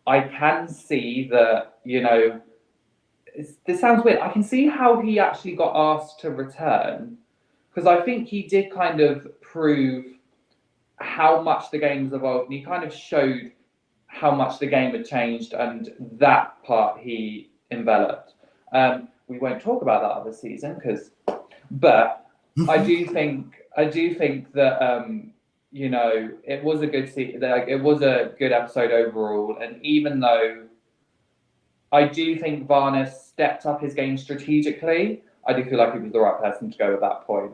I can see that, this sounds weird, I can see how he actually got asked to return, because I think he did kind of prove how much the game's evolved, and he kind of showed how much the game had changed, and that part he enveloped. We won't talk about that other season, but I do think that it was a good it was a good episode overall. And even though I do think Varner stepped up his game strategically, I do feel like he was the right person to go at that point.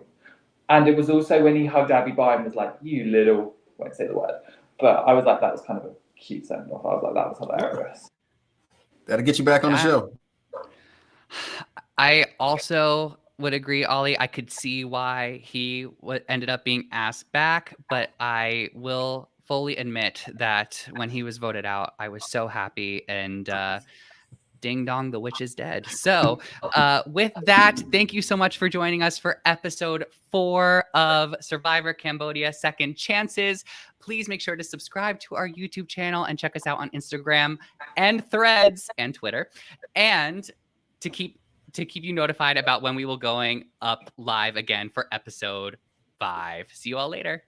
And it was also when he hugged Abby Bye and was like, "You little," I won't say the word, but I was like, that was kind of a cute send off. I was like, that was hilarious. That'll get you back on the show. I also would agree, Ollie. I could see why he ended up being asked back, but I will fully admit that when he was voted out, I was so happy, and ding dong, the witch is dead. So with that, thank you so much for joining us for episode 4 of Survivor Cambodia Second Chances. Please make sure to subscribe to our YouTube channel and check us out on Instagram and Threads and Twitter, and to keep you notified about when we will going up live again for episode 5. See you all later.